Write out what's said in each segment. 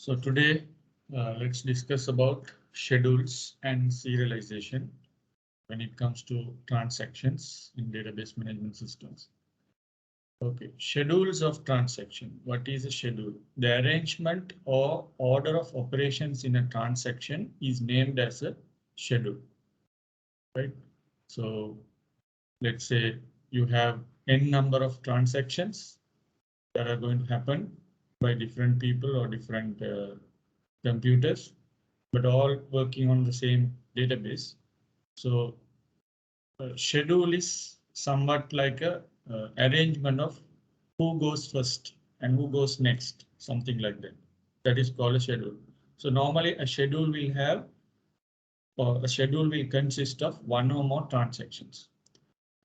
So today, let's discuss about schedules and serialization when it comes to transactions in database management systems. Okay, schedules of transaction. What is a schedule? The arrangement or order of operations in a transaction is named as a schedule, right? So let's say you have n number of transactions that are going to happen by different people or different computers, but all working on the same database. So schedule is somewhat like a arrangement of who goes first and who goes next, something like that. That is called a schedule. So normally a schedule will have, or a schedule will consist of one or more transactions.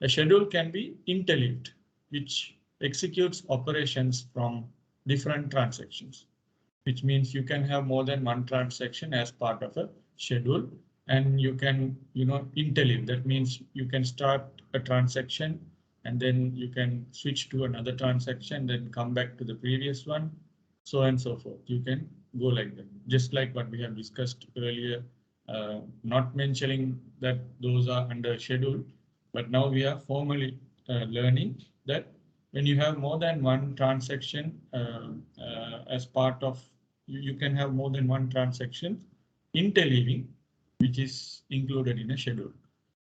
A schedule can be interleaved, which executes operations from different transactions, which means you can have more than one transaction as part of a schedule, and you can, interleave. That means you can start a transaction and then you can switch to another transaction, then come back to the previous one, so on and so forth. You can go like that, just like what we have discussed earlier, not mentioning that those are under schedule, but now we are formally learning that when you have more than one transaction as part of, you can have more than one transaction interleaving, which is included in a schedule.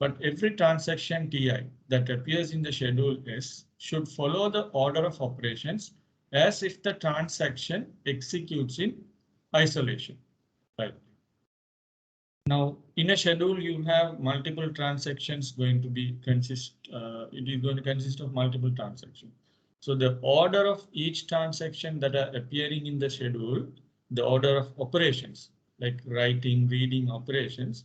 But every transaction TI that appears in the schedule S should follow the order of operations as if the transaction executes in isolation, right? Now, in a schedule, you have multiple transactions going to be it is going to consist of multiple transactions. So the order of each transaction that are appearing in the schedule, the order of operations, like writing, reading operations,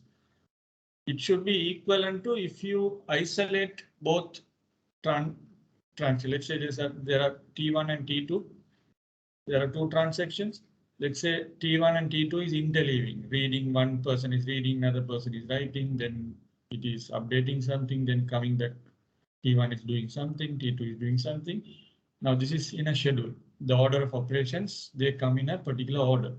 it should be equivalent to if you isolate both let's say there are T1 and T2. There are two transactions. Let's say T1 and T2 is interleaving, reading, one person is reading, another person is writing, then it is updating something, then coming back, T1 is doing something, T2 is doing something. Now this is in a schedule. The order of operations, they come in a particular order.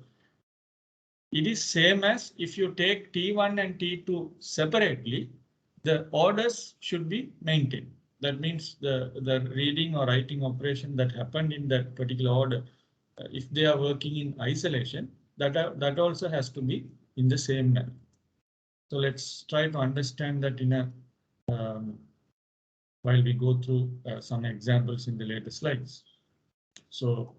It is same as if you take T1 and T2 separately, the orders should be maintained. That means the reading or writing operation that happened in that particular order, if they are working in isolation, that also has to be in the same manner. So let's try to understand that in a while we go through some examples in the later slides. So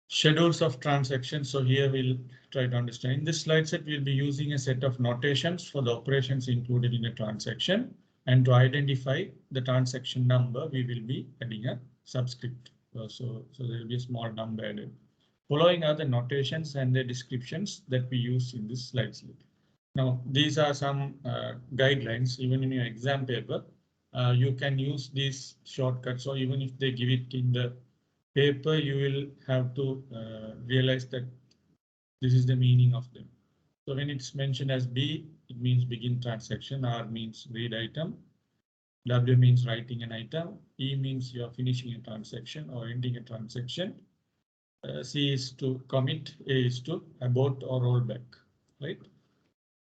schedules of transactions. So here we'll try to understand. In this slide set, we'll be using a set of notations for the operations included in a transaction. And to identify the transaction number, we will be adding a subscript. So there will be a small number added. Following are the notations and the descriptions that we use in this slide set. Now, these are some guidelines. Even in your exam paper, you can use these shortcuts, or even if they give it in the paper, you will have to realize that this is the meaning of them. So when it's mentioned as B, it means begin transaction. R means read item. W means writing an item. E means you are finishing a transaction or ending a transaction. C is to commit. A is to abort or roll back, right?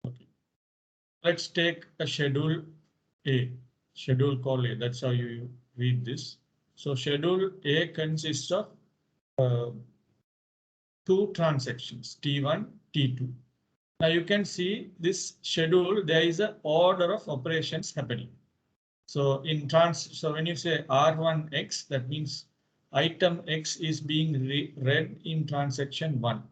Okay. Let's take a schedule A, schedule call A. That's how you read this. So schedule A consists of two transactions, T1, T2. Now you can see this schedule, there is an order of operations happening. So so when you say R1X, that means item X is being read in transaction 1.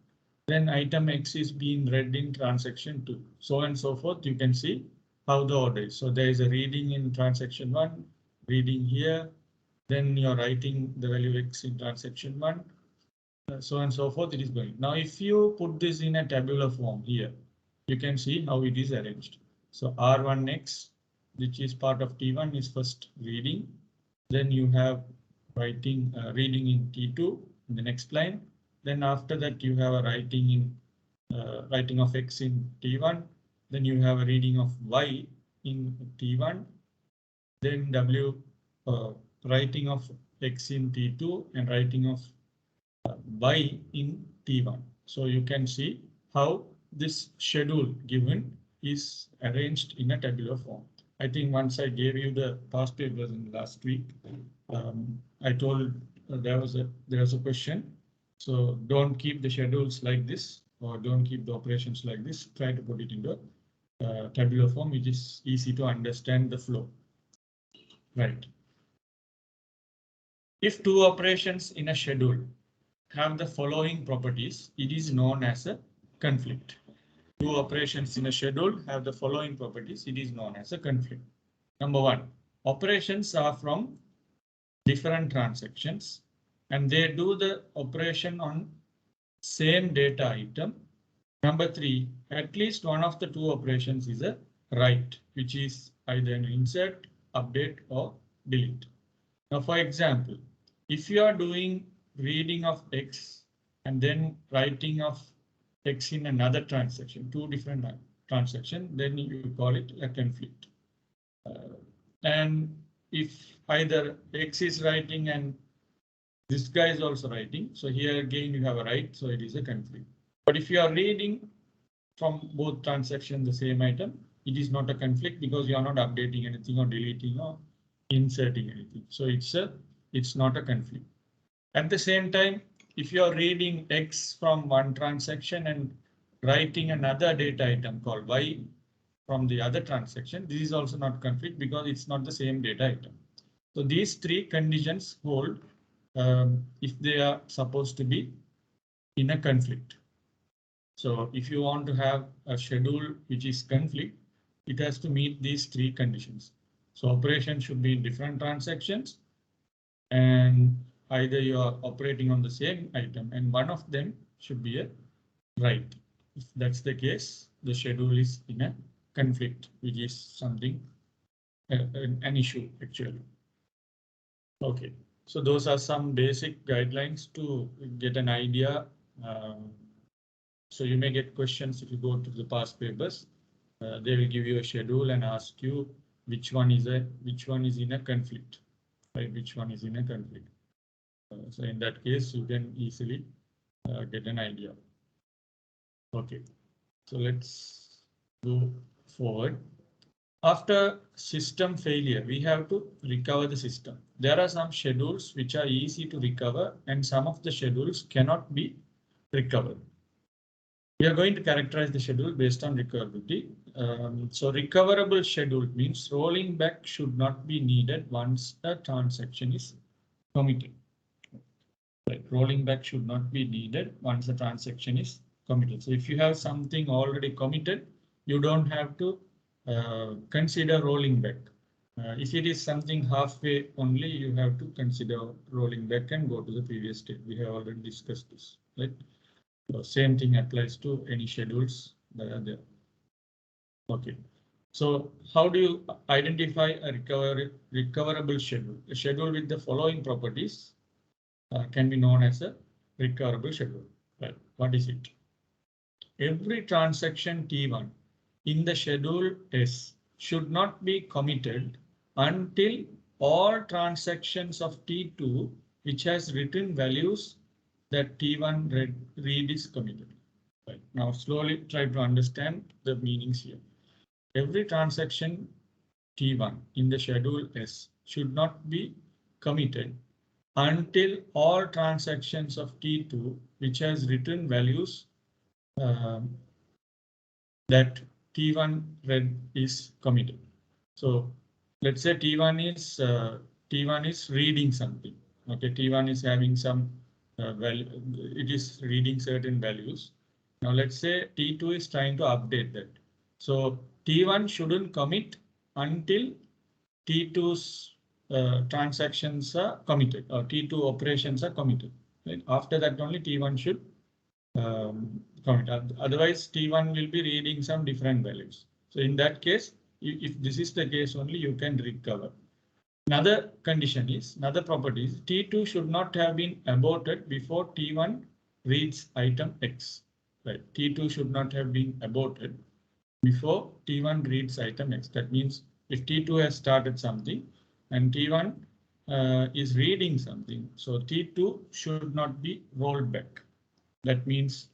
Then item X is being read in transaction 2. So on and so forth. You can see how the order is. So there is a reading in transaction 1, reading here. Then you're writing the value X in transaction 1. So on and so forth, it is going. Now, if you put this in a tabular form here, you can see how it is arranged. So R1X, which is part of T1, is first reading. Then you have reading in T2 in the next line. Then after that, you have a writing of X in T1. Then you have a reading of Y in T1. Then writing of X in T2 and writing of Y in T1. So you can see how this schedule given is arranged in a tabular form. I think once I gave you the past papers in last week, I told there was a question. So don't keep the schedules like this, or don't keep the operations like this. Try to put it into tabular form, which is easy to understand the flow. Right. If two operations in a schedule have the following properties, it is known as a conflict. Two operations in a schedule have the following properties, it is known as a conflict. Number one, operations are from different transactions and they do the operation on same data item. Number three, at least one of the two operations is a write, which is either an insert, update, or delete. Now, for example, if you are doing reading of X and then writing of X in another transaction, two different transactions, then you call it a conflict. And if either X is writing and this guy is also writing, so here again you have a write, so it is a conflict. But if you are reading from both transactions the same item, it is not a conflict because you are not updating anything or deleting or inserting anything. So it's not a conflict. At the same time, if you are reading X from one transaction and writing another data item called Y from the other transaction, this is also not conflict because it's not the same data item. So these three conditions hold if they are supposed to be in a conflict. So if you want to have a schedule which is conflict, it has to meet these three conditions. So operation should be in different transactions and either you are operating on the same item and one of them should be a write. If that's the case, the schedule is in a conflict, which is something, an issue actually. Okay, so those are some basic guidelines to get an idea. So you may get questions if you go to the past papers. They will give you a schedule and ask you which one is in a conflict, right? Which one is in a conflict. So in that case, you can easily get an idea. Okay, so let's go forward. After system failure, we have to recover the system. There are some schedules which are easy to recover and some of the schedules cannot be recovered. We are going to characterize the schedule based on recoverability. So recoverable schedule means rolling back should not be needed once a transaction is committed. Right. Rolling back should not be needed once a transaction is committed. So if you have something already committed, you don't have to consider rolling back. If it is something halfway only, you have to consider rolling back and go to the previous step. We have already discussed this, right? So same thing applies to any schedules that are there. Okay. So how do you identify a recoverable schedule? A schedule with the following properties can be known as a recoverable schedule. Right. What is it? Every transaction T1 in the schedule S should not be committed until all transactions of T2 which has written values that T1 read is committed. Right. Now slowly try to understand the meanings here. Every transaction T1 in the schedule S should not be committed until all transactions of T2 which has written values that T1 read is committed. So let's say T1 is reading something. Okay, T1 is having some value. It is reading certain values. Now let's say T2 is trying to update that. So T1 shouldn't commit until T2's transactions are committed or T2 operations are committed. Right? After that only T1 should commit. Otherwise T1 will be reading some different values. So in that case, if this is the case only, you can recover. Another condition is, another property is T2 should not have been aborted before T1 reads item X. Right? T2 should not have been aborted before T1 reads item X. That means if T2 has started something and T1 is reading something. So T2 should not be rolled back. That means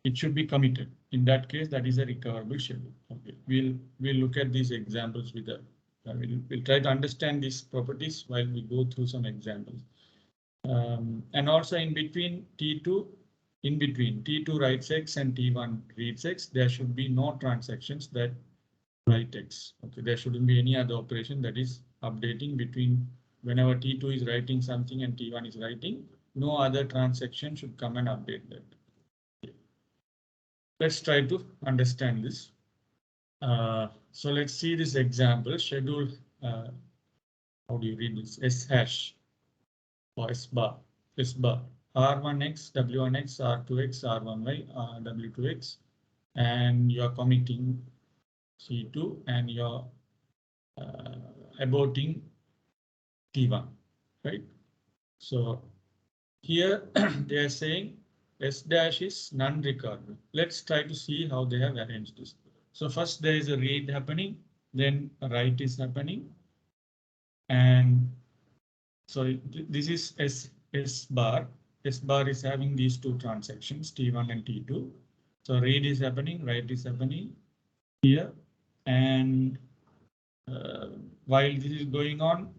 it should be committed. In that case, that is a recoverable schedule. Okay, we'll look at these examples with the. We'll try to understand these properties while we go through some examples. And also in between T2, in between T2 writes X and T1 reads X, there should be no transactions that write X. Okay, there shouldn't be any other operation that is updating between whenever T2 is writing something and T1 is writing, no other transaction should come and update that. Okay. Let's try to understand this. So let's see this example. Schedule, how do you read this? S hash or S bar. S bar. R1X, W1X, R2X, R1Y, W2X, and you're committing C2 and you're aborting T1, right? So here they are saying S dash is non-recoverable. Let's try to see how they have arranged this. So first there is a read happening, then a write is happening, and so this is S bar. S bar is having these two transactions, T1 and T2. So read is happening, write is happening here, and while this is going on,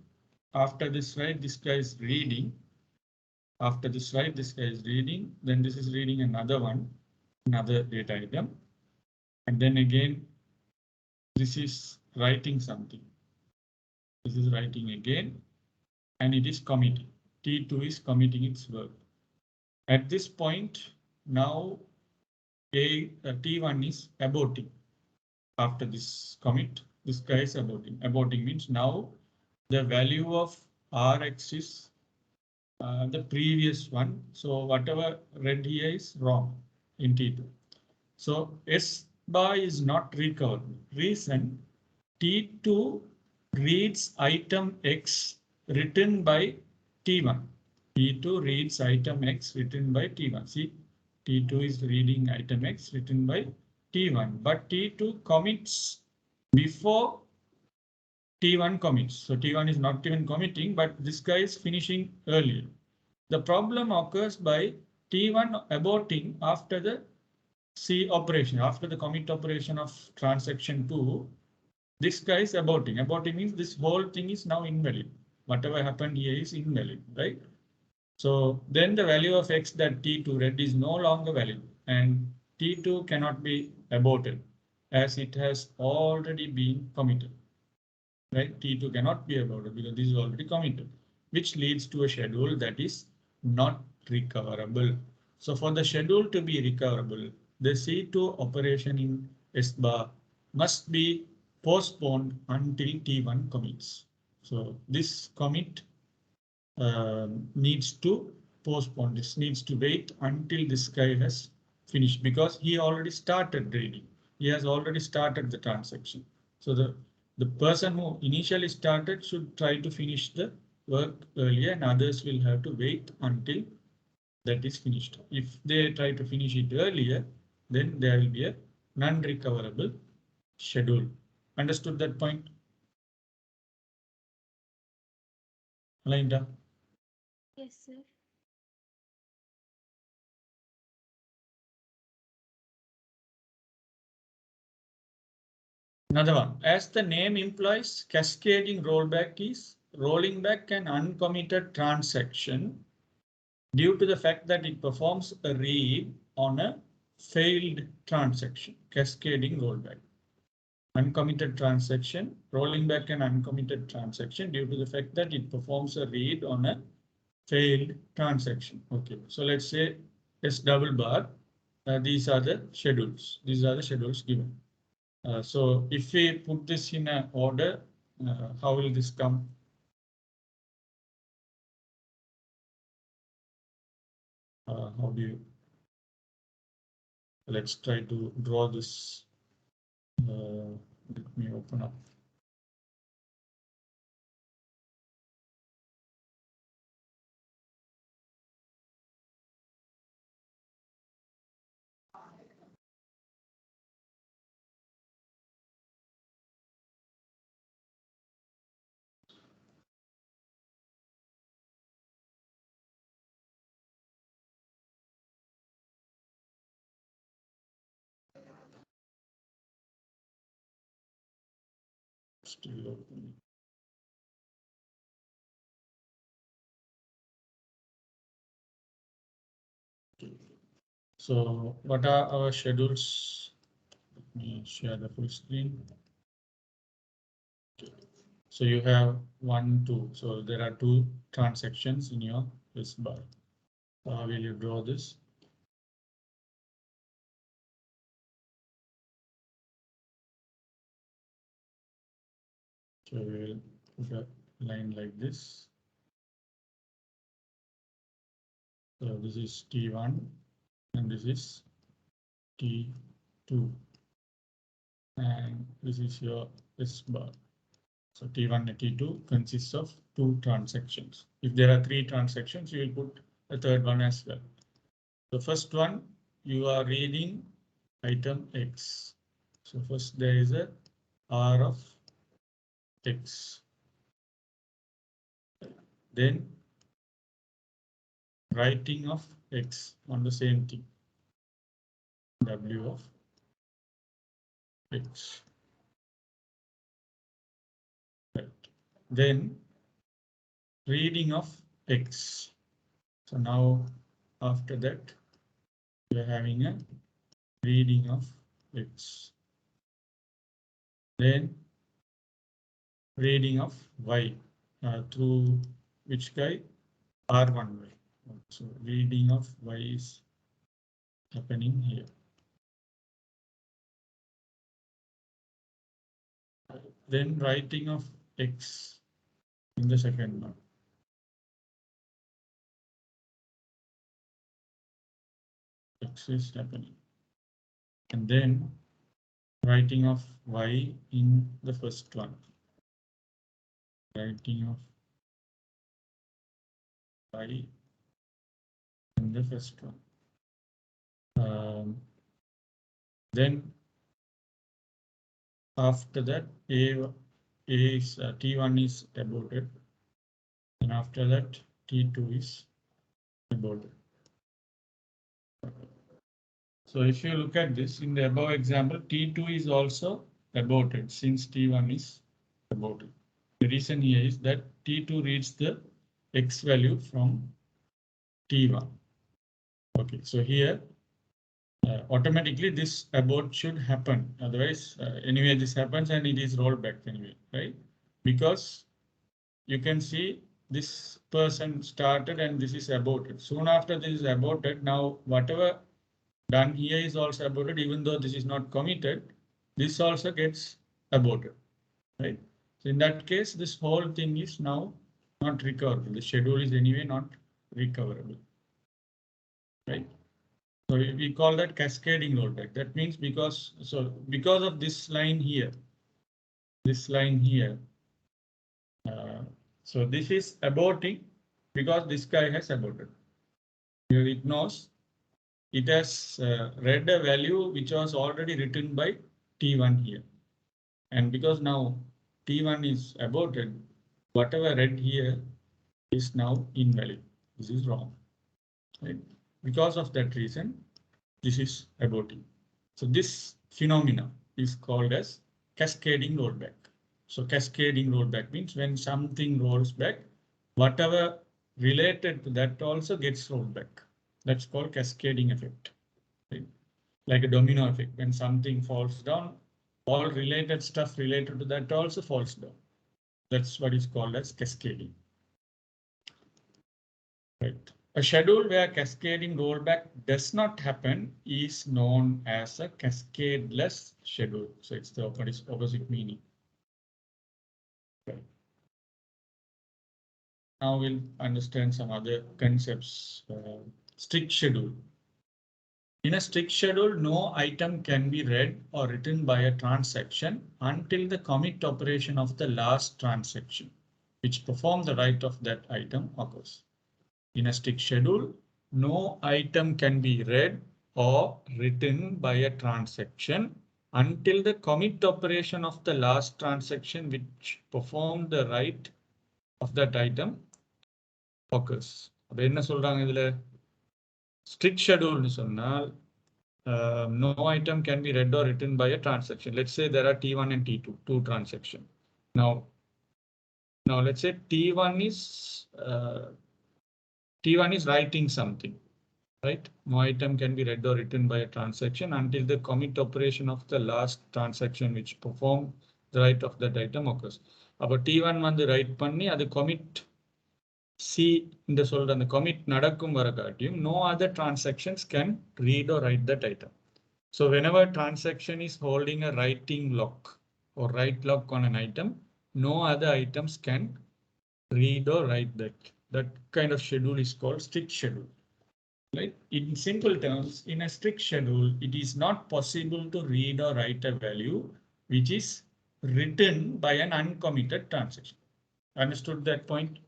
after this write, this guy is reading. After this write, this guy is reading. Then this is reading another one, another data item, and then again, this is writing something. This is writing again, and it is committing. T2 is committing its work. At this point, now T1 is aborting. After this commit, this guy is aborting. Aborting means now the value of Rx is the previous one. So whatever read here is wrong in T2. So S bar is not recovered. Reason T2 reads item X written by T1. T2 reads item X written by T1. See, T2 is reading item X written by T1, but T2 commits before T1 commits. So T1 is not even committing, but this guy is finishing earlier. The problem occurs by T1 aborting after the C operation, after the commit operation of transaction 2. This guy is aborting. Aborting means this whole thing is now invalid. Whatever happened here is invalid, right? So then the value of X that T2 read is no longer valid, and T2 cannot be aborted as it has already been committed. Right? T2 cannot be aborted because this is already committed, which leads to a schedule that is not recoverable. So for the schedule to be recoverable, the C2 operation in S bar must be postponed until T1 commits. So this commit needs to postpone. This needs to wait until this guy has finished because he already started reading. He has already started the transaction. So the person who initially started should try to finish the work earlier, and others will have to wait until that is finished. If they try to finish it earlier, then there will be a non-recoverable schedule. Understood that point? Linda? Yes, sir. Another one, as the name implies, cascading rollback is rolling back an uncommitted transaction due to the fact that it performs a read on a failed transaction. Cascading rollback. Uncommitted transaction, rolling back an uncommitted transaction due to the fact that it performs a read on a failed transaction. Okay, so let's say S double bar. These are the schedules. These are the schedules given. So if we put this in an order, how will this come? How do you? Let's try to draw this. Let me open up. Still opening. Okay. So what are our schedules? Let me share the full screen. Okay. So you have 1, 2. So there are 2 transactions in your list bar. How will you draw this? So we will put a line like this. So this is T1 and this is T2. And this is your S bar. So T1 and T2 consists of 2 transactions. If there are 3 transactions, you will put a third one as well. The first one, you are reading item X. So first there is a R of X. Then writing of X on the same thing. W of X. Right. Then reading of X. So now after that, we are having a reading of X. Then reading of Y through which guy? R1Y. So reading of Y is happening here. Then writing of X in the second one. X is happening. And then writing of Y in the first one. Writing of Y in the first one. Then after that, A is T1 is aborted. And after that, T2 is aborted. So if you look at this in the above example, T2 is also aborted since T1 is aborted. The reason here is that T2 reads the X value from T1. Okay, so here automatically this abort should happen. Otherwise, anyway, this happens and it is rolled back anyway, right? Because you can see this person started and this is aborted. Soon after this is aborted, now whatever done here is also aborted, even though this is not committed, this also gets aborted, right? So in that case, this whole thing is now not recoverable. The schedule is anyway not recoverable, right? So we call that cascading rollback. That means because of this line here, so this is aborting because this guy has aborted. Here it knows it has read a value which was already written by T1 here. And because now T1 is aborted, whatever read here is now invalid. This is wrong. Right? Because of that reason, this is aborting. So this phenomena is called as cascading rollback. So cascading rollback means when something rolls back, whatever related to that also gets rolled back. That's called cascading effect. Right? Like a domino effect. When something falls down, all related stuff related to that also falls down. That's what is called as cascading. Right. A schedule where cascading rollback does not happen is known as a cascadeless schedule. So it's the opposite meaning. Right. Now we'll understand some other concepts. Strict schedule. In a strict schedule, no item can be read or written by a transaction until the commit operation of the last transaction, which performs the write of that item occurs. In a strict schedule, no item can be read or written by a transaction until the commit operation of the last transaction which performed the write of that item occurs. அப்ப என்ன சொல்றாங்க இதுல strict schedule னு சொன்னால் no item can be read or written by a transaction. Let's say there are T1 and T2, two transactions. Now let's say T1 is writing something, right? No item can be read or written by a transaction until the commit operation of the last transaction which performed the write of that item occurs. அப்ப T1 வந்து write பண்ணி அது commit C இந்த சொல்ற அந்த commit நடக்கும் வர காட்டியும் no other transactions can read or write that item. So whenever transaction is holding a writing lock or write lock on an item, no other items can read or write that. That kind of schedule is called strict schedule. Right? In simple terms, in a strict schedule, it is not possible to read or write a value which is written by an uncommitted transaction. Understood that point?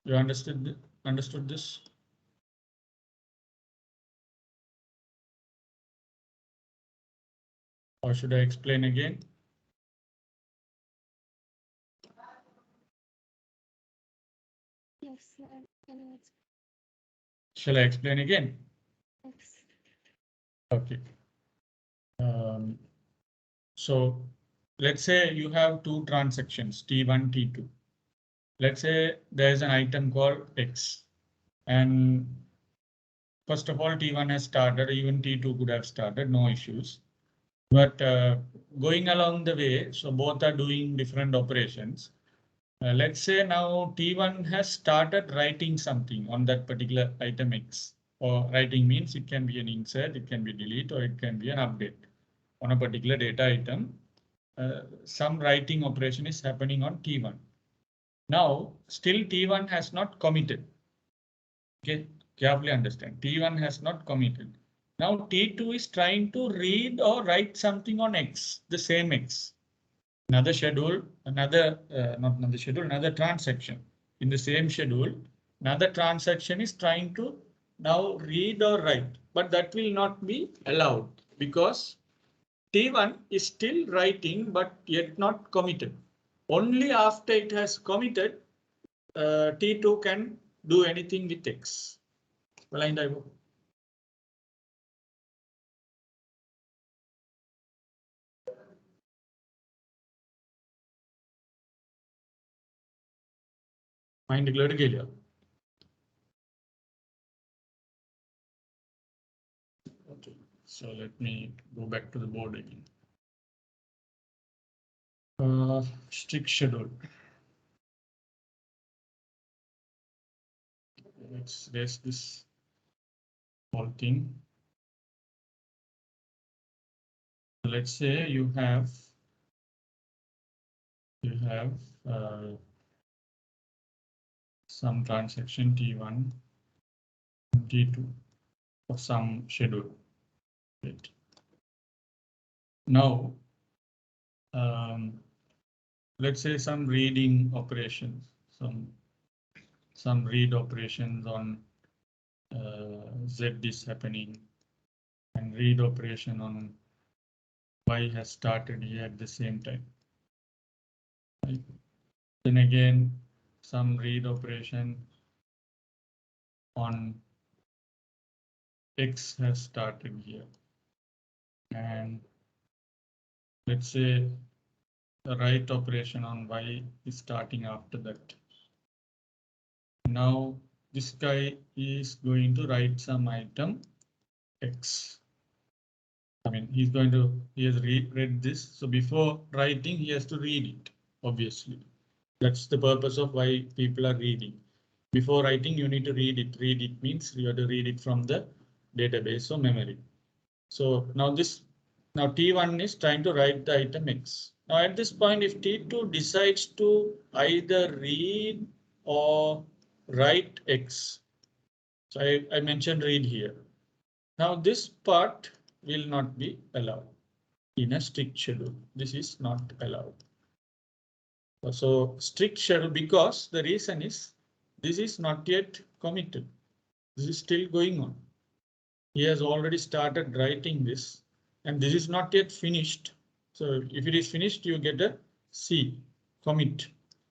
You understood this? Or should I explain again? Yes, sir. Can you explain? Shall I explain again? Yes. Okay. So let's say you have two transactions, T1, T2. Let's say there's an item called X. And first of all, T1 has started, even T2 could have started, no issues. But going along the way, so both are doing different operations. Let's say now T1 has started writing something on that particular item X. Or writing means it can be an insert, it can be delete, or it can be an update on a particular data item. Some writing operation is happening on T1. Now, still T1 has not committed. Okay, carefully understand. T1 has not committed. Now T2 is trying to read or write something on X, the same X. Another schedule, not another schedule, another transaction. In the same schedule, another transaction is trying to now read or write, but that will not be allowed because T1 is still writing, but yet not committed. Only after it has committed, T2 can do anything with X. Blind eye. Mind clear area. Okay, so let me go back to the board again. Strict schedule. Let's raise this whole thing. Let's say you have some transaction T1, T2 of some schedule. Right. Now, let's say some reading operations, some read operations on Z is happening, and read operation on Y has started here at the same time. Right. Then again, some read operation on X has started here. And let's say the write operation on Y is starting after that. Now this guy is going to write some item X. I mean, he has read this. So before writing, he has to read it, obviously. That's the purpose of why people are reading. Before writing, you need to read it. Read it means you have to read it from the database or memory. So now T1 is trying to write the item X. Now at this point, if T2 decides to either read or write X, so I mentioned read here. Now this part will not be allowed in a strict schedule. This is not allowed. So strict schedule, because the reason is this is not yet committed. This is still going on. He has already started writing this, and this is not yet finished. So if it is finished, you get a C, commit.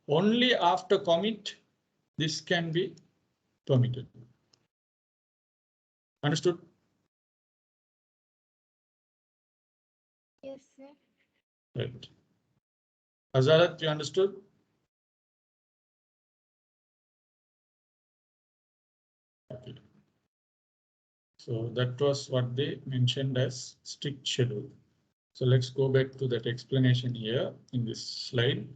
Only after commit, this can be permitted. Understood? Yes, sir. Right. Azarat, you understood? Okay. So that was what they mentioned as strict schedule. So let's go back to that explanation here in this slide.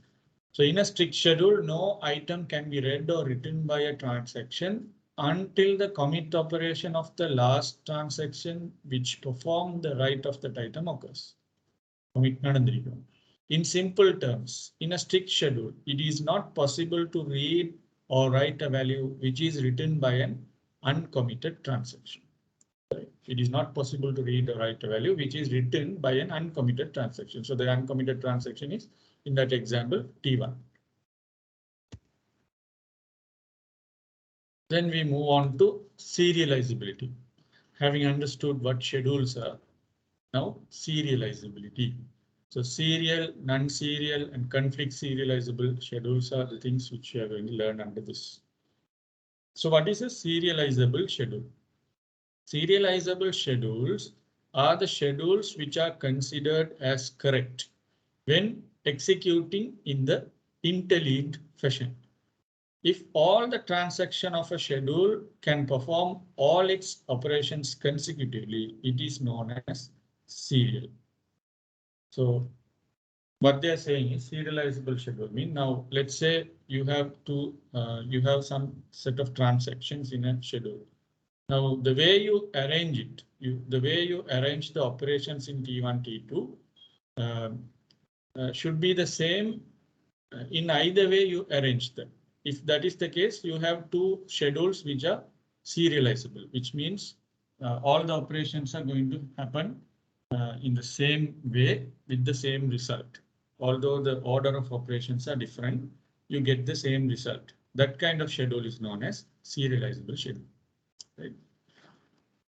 So in a strict schedule, no item can be read or written by a transaction until the commit operation of the last transaction which performed the write of that item occurs. In simple terms, in a strict schedule, it is not possible to read or write a value which is written by an uncommitted transaction. It is not possible to read or write a value which is written by an uncommitted transaction. So the uncommitted transaction is, in that example, T1. Then we move on to serializability. Having understood what schedules are, now serializability. So serial, non-serial, and conflict serializable schedules are the things which we are going to learn under this. So what is a serializable schedule? Serializable schedules are the schedules which are considered as correct when executing in the interleaved fashion. If all the transaction of a schedule can perform all its operations consecutively, it is known as serial. So what they are saying is serializable schedule. Mean now, let's say you have some set of transactions in a schedule. Now, the way you arrange it, the way you arrange the operations in T1, T2 should be the same in either way you arrange them. If that is the case, you have two schedules which are serializable, which means all the operations are going to happen in the same way with the same result. Although the order of operations are different, you get the same result. That kind of schedule is known as serializable schedule. Right?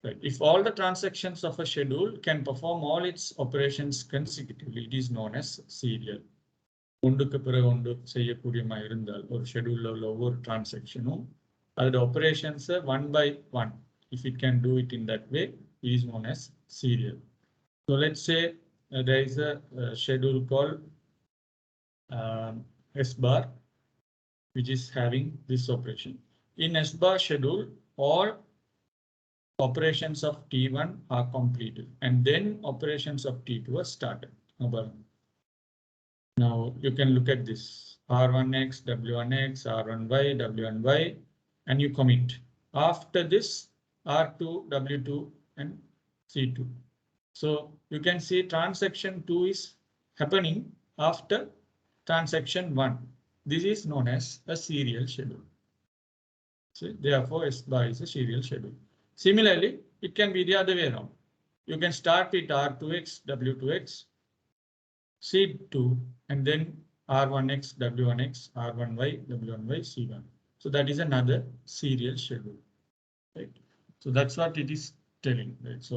Right. If all the transactions of a schedule can perform all its operations consecutively, it is known as serial. ஒன்றுக்கு பிறகு ஒன்று செய்யக்கூடியமா இருந்தால் ஒரு ஷெட்யூல்ல உள்ள ஒவ்வொரு டிரான்சாக்ஷனும் அதோட operations one by one. If it can do it in that way, it is known as serial. So let's say there is a schedule called S bar, which is having this operation. In S bar schedule, all operations of T1 are completed and then operations of T2 are started. Now you can look at this R1X, W1X, R1Y, W1Y, and you commit. After this, R2, W2, and C2. So you can see transaction 2 is happening after transaction 1. This is known as a serial schedule. So therefore, S bar is a serial schedule. Similarly, it can be the other way around. You can start with R2X, W2X, C2, and then R1X, W1X, R1Y, W1Y, C1. So that is another serial schedule. Right? So that's what it is telling. Right? So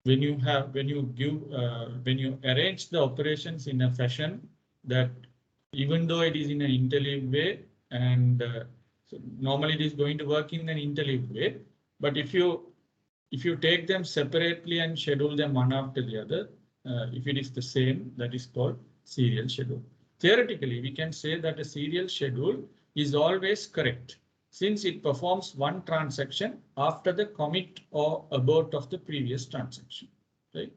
when you arrange the operations in a fashion that even though it is in an interleaved way, and so normally it is going to work in an interleaved way, but if you take them separately and schedule them one after the other, if it is the same, that is called serial schedule. Theoretically, we can say that a serial schedule is always correct since it performs one transaction after the commit or abort of the previous transaction. Right?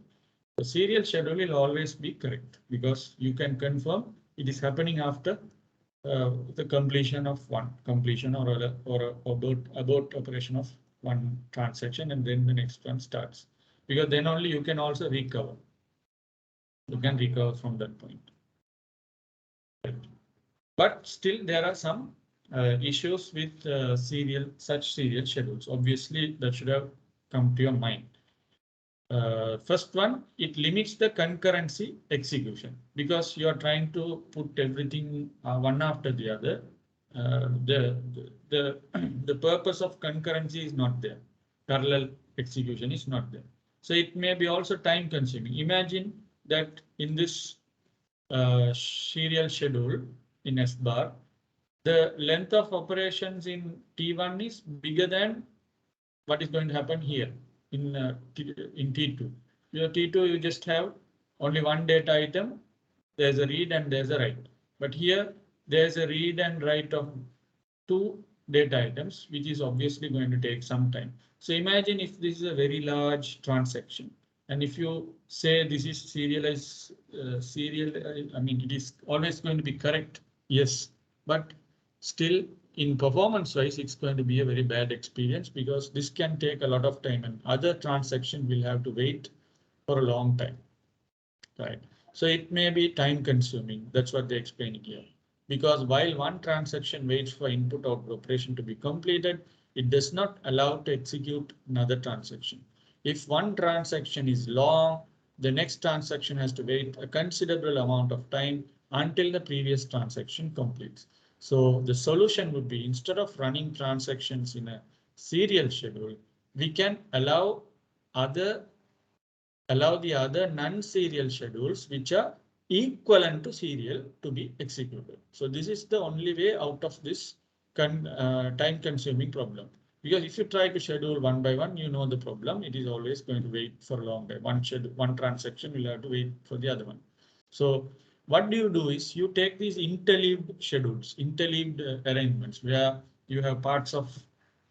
The serial schedule will always be correct because you can confirm it is happening after the completion or abort operation of one transaction, and then the next one starts, because then only you can also recover. You can recover from that point. Right. But still there are some issues with such serial schedules. Obviously, that should have come to your mind. First one, it limits the concurrency execution because you are trying to put everything one after the other. The purpose of concurrency is not there. Parallel execution is not there. So it may be also time consuming. Imagine that in this serial schedule in S bar, the length of operations in T1 is bigger than what is going to happen here in T2. Your T2, you just have only one data item. There's a read and there's a write. But here there's a read and write of two data items, which is obviously going to take some time. So imagine if this is a very large transaction, and if you say this is serialized, I mean, it is always going to be correct. Yes, but still in performance wise, it's going to be a very bad experience because this can take a lot of time and other transaction will have to wait for a long time, right? So it may be time consuming. That's what they're explaining here. Because while one transaction waits for input output operation to be completed, it does not allow to execute another transaction. If one transaction is long, the next transaction has to wait a considerable amount of time until the previous transaction completes. So the solution would be, instead of running transactions in a serial schedule, we can allow the other non-serial schedules which are equivalent to serial to be executed. So this is the only way out of this time-consuming problem. Because if you try to schedule one by one, you know the problem. It is always going to wait for a long time. One transaction will have to wait for the other one. So what do? Is you take these interleaved schedules, interleaved arrangements where you have parts of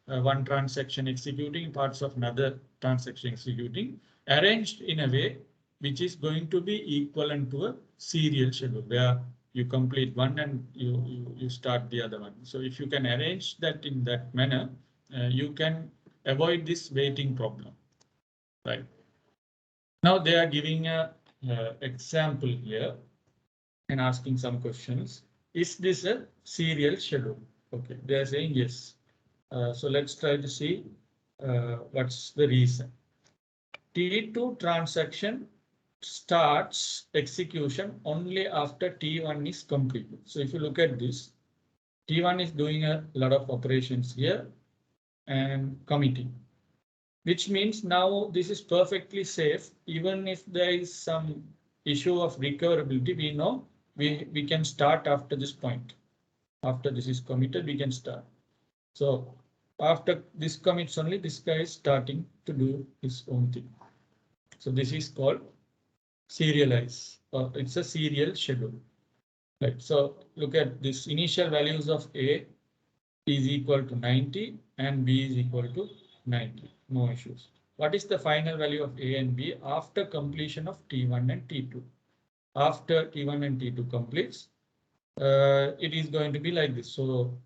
one transaction executing, parts of another transaction executing, arranged in a way which is going to be equivalent to a serial schedule where you complete one and you start the other one. So if you can arrange that in that manner, you can avoid this waiting problem, right? Now they are giving a example here and asking some questions. Is this a serial schedule? Okay, they are saying yes. So let's try to see what's the reason. T2 transaction starts execution only after T1 is completed. So if you look at this, T1 is doing a lot of operations here and committing, which means now this is perfectly safe. Even if there is some issue of recoverability, we know we can start after this point. After this is committed, we can start. So after this commits only, this guy is starting to do his own thing. So this is called serialize. It's a serial schedule. Right. So look at this. Initial values of A is equal to 90 and B is equal to 90. No issues. What is the final value of A and B after completion of T1 and T2? After T1 and T2 completes, it is going to be like this. So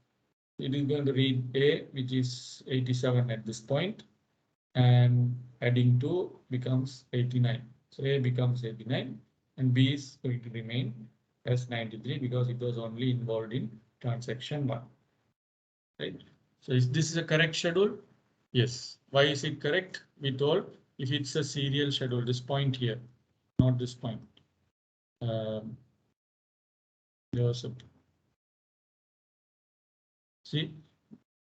it is going to read A, which is 87 at this point, and adding 2 becomes 89. So A becomes 89 and B is going to remain as 93 because it was only involved in transaction 1. Right? So is this a correct schedule? Yes. Why is it correct? We told if it's a serial schedule, this point here, not this point. See,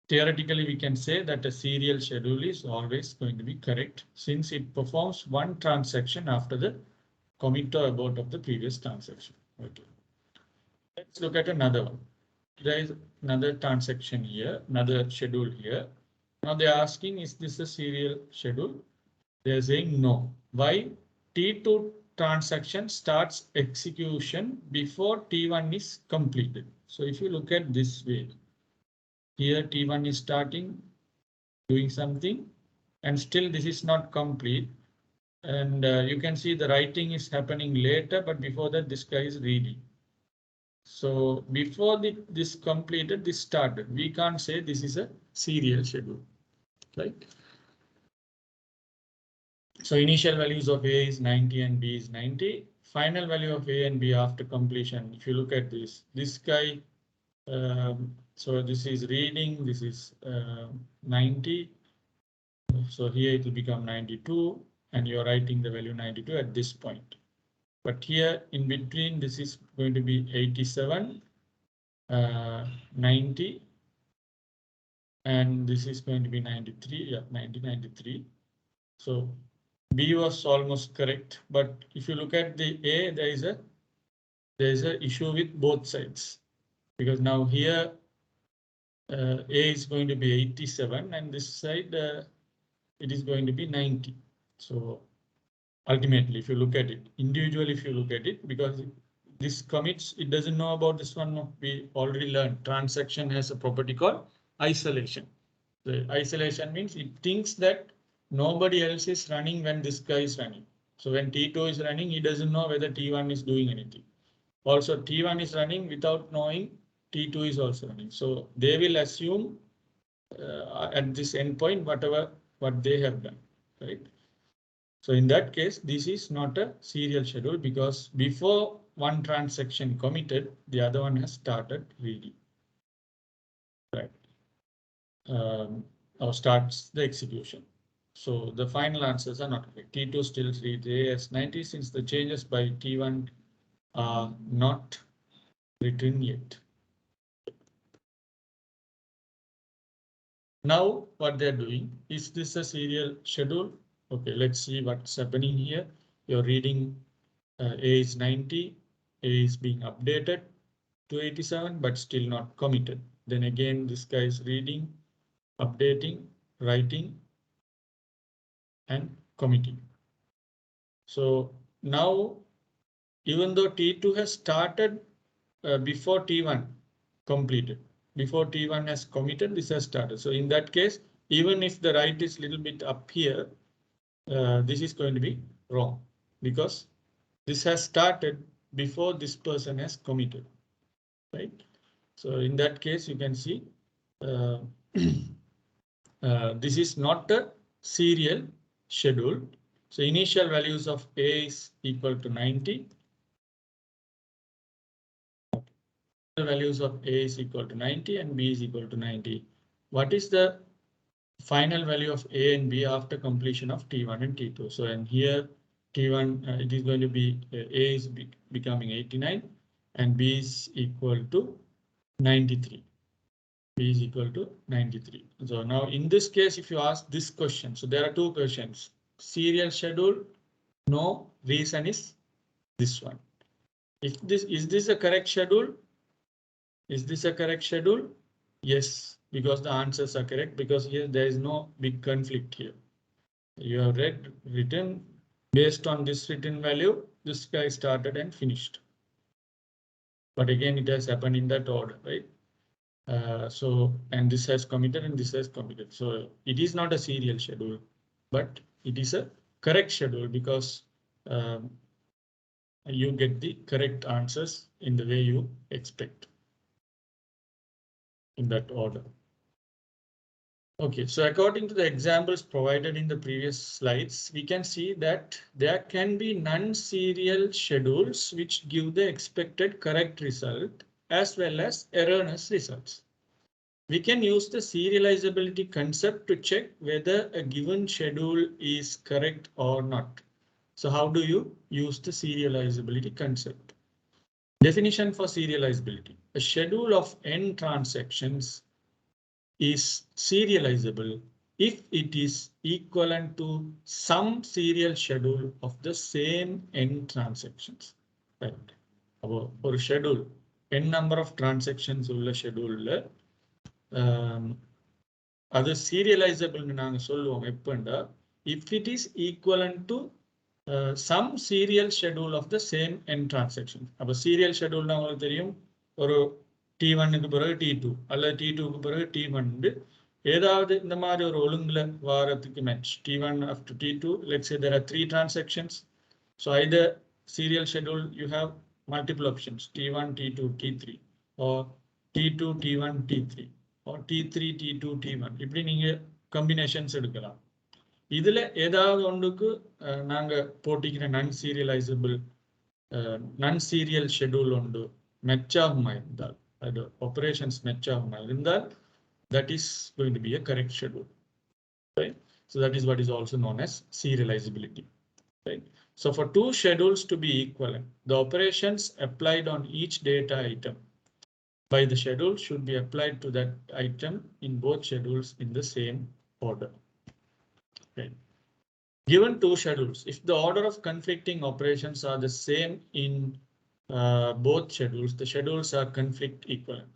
theoretically, we can say that a serial schedule is always going to be correct since it performs one transaction after the commit or abort of the previous transaction. Okay. Let's look at another one. There is another transaction here, another schedule here. Now they're asking, is this a serial schedule? They're saying no. Why? T2 transaction starts execution before T1 is completed. So if you look at this way, here T1 is starting, doing something, and still this is not complete. And you can see the writing is happening later, but before that, this guy is reading. So before this completed, this started. We can't say this is a serial schedule, right? So initial values of A is 90 and B is 90. Final value of A and B after completion. If you look at this guy, so this is reading, this is 90. So here it will become 92 and you're writing the value 92 at this point. But here in between, this is going to be 87, 90, and this is going to be 93, yeah, 90, 93. So B was almost correct, but if you look at the A, there is a issue with both sides because now here A is going to be 87 and this side it is going to be 90. So ultimately, if you look at it individually, if you look at it, because this commits, it doesn't know about this one. No, we already learned transaction has a property called isolation. The isolation means it thinks that nobody else is running when this guy is running. So when T2 is running, he doesn't know whether T1 is doing anything. Also, T1 is running without knowing T2 is also running. So they will assume at this endpoint what they have done, right? So in that case, this is not a serial schedule because before one transaction committed, the other one has started reading, right? Or starts the execution. So the final answers are not correct. T2 still reads AS90 since the changes by T1 are not written yet. Now what they're doing, is this a serial schedule? Okay, let's see what's happening here. You're reading A is 90, A is being updated to 87, but still not committed. Then again, this guy is reading, updating, writing, and committing. So now, even though T2 has started before T1 completed, before T1 has committed, this has started. So in that case, even if the write is a little bit up here, this is going to be wrong because this has started before this person has committed, right? So in that case, you can see uh, this is not a serial schedule. So initial values of A is equal to 90. The values of A is equal to 90 and B is equal to 90. What is the final value of A and B after completion of T1 and T2? So and here T1 it is going to be A is becoming 89 and B is equal to 93. B is equal to 93. So now in this case, if you ask this question, so there are two questions. Serial schedule, no, reason is this one. If this is this a correct schedule? Is this a correct schedule? Yes, because the answers are correct because here there is no big conflict here. You have written based on this written value, this guy started and finished. But again, it has happened in that order, right? And this has committed and this has committed. So it is not a serial schedule, but it is a correct schedule because you get the correct answers in the way you expect in that order. Okay, so according to the examples provided in the previous slides, we can see that there can be non-serial schedules which give the expected correct result as well as erroneous results. We can use the serializability concept to check whether a given schedule is correct or not. So how do you use the serializability concept? Definition for serializability. A schedule of n transactions is serializable if it is equivalent to some serial schedule of the same n transactions. Right. For schedule, n number of transactions உள்ள schedule அது serializable நாங்க சொல்லுவோம் எப்பண்டா if it is equivalent to some serial schedule of the same n transactions. அப்ப serial schedule உங்களுக்கு தெரியும் ஒரு T1க்கு பிறகு T2 அல்லது T2க்கு பிறகு T1 ஏதாவது இந்த மாதிரி ஒரு ஒழுங்குல வாரத்துக்கு match T1 after T2. Let's say there are 3 transactions. So either serial schedule you have multiple options T1, T2, T3 or T2, T1, T3 or T3, T2, T1 இப்படி நீங்க combinations எடுக்கலாம். இதுல ஏதாவது ஒன்றுக்கு நாங்க போட்டிக்கிற non serial schedule உண்டு match ஆகுமா இருந்தால் அது operations match ஆகுமா இருந்தால் that is going to be a correct schedule, right? So that is what is also known as serializability, right? So for two schedules to be equivalent, the operations applied on each data item by the schedule should be applied to that item in both schedules in the same order. Okay. Given two schedules, if the order of conflicting operations are the same in both schedules, the schedules are conflict equivalent.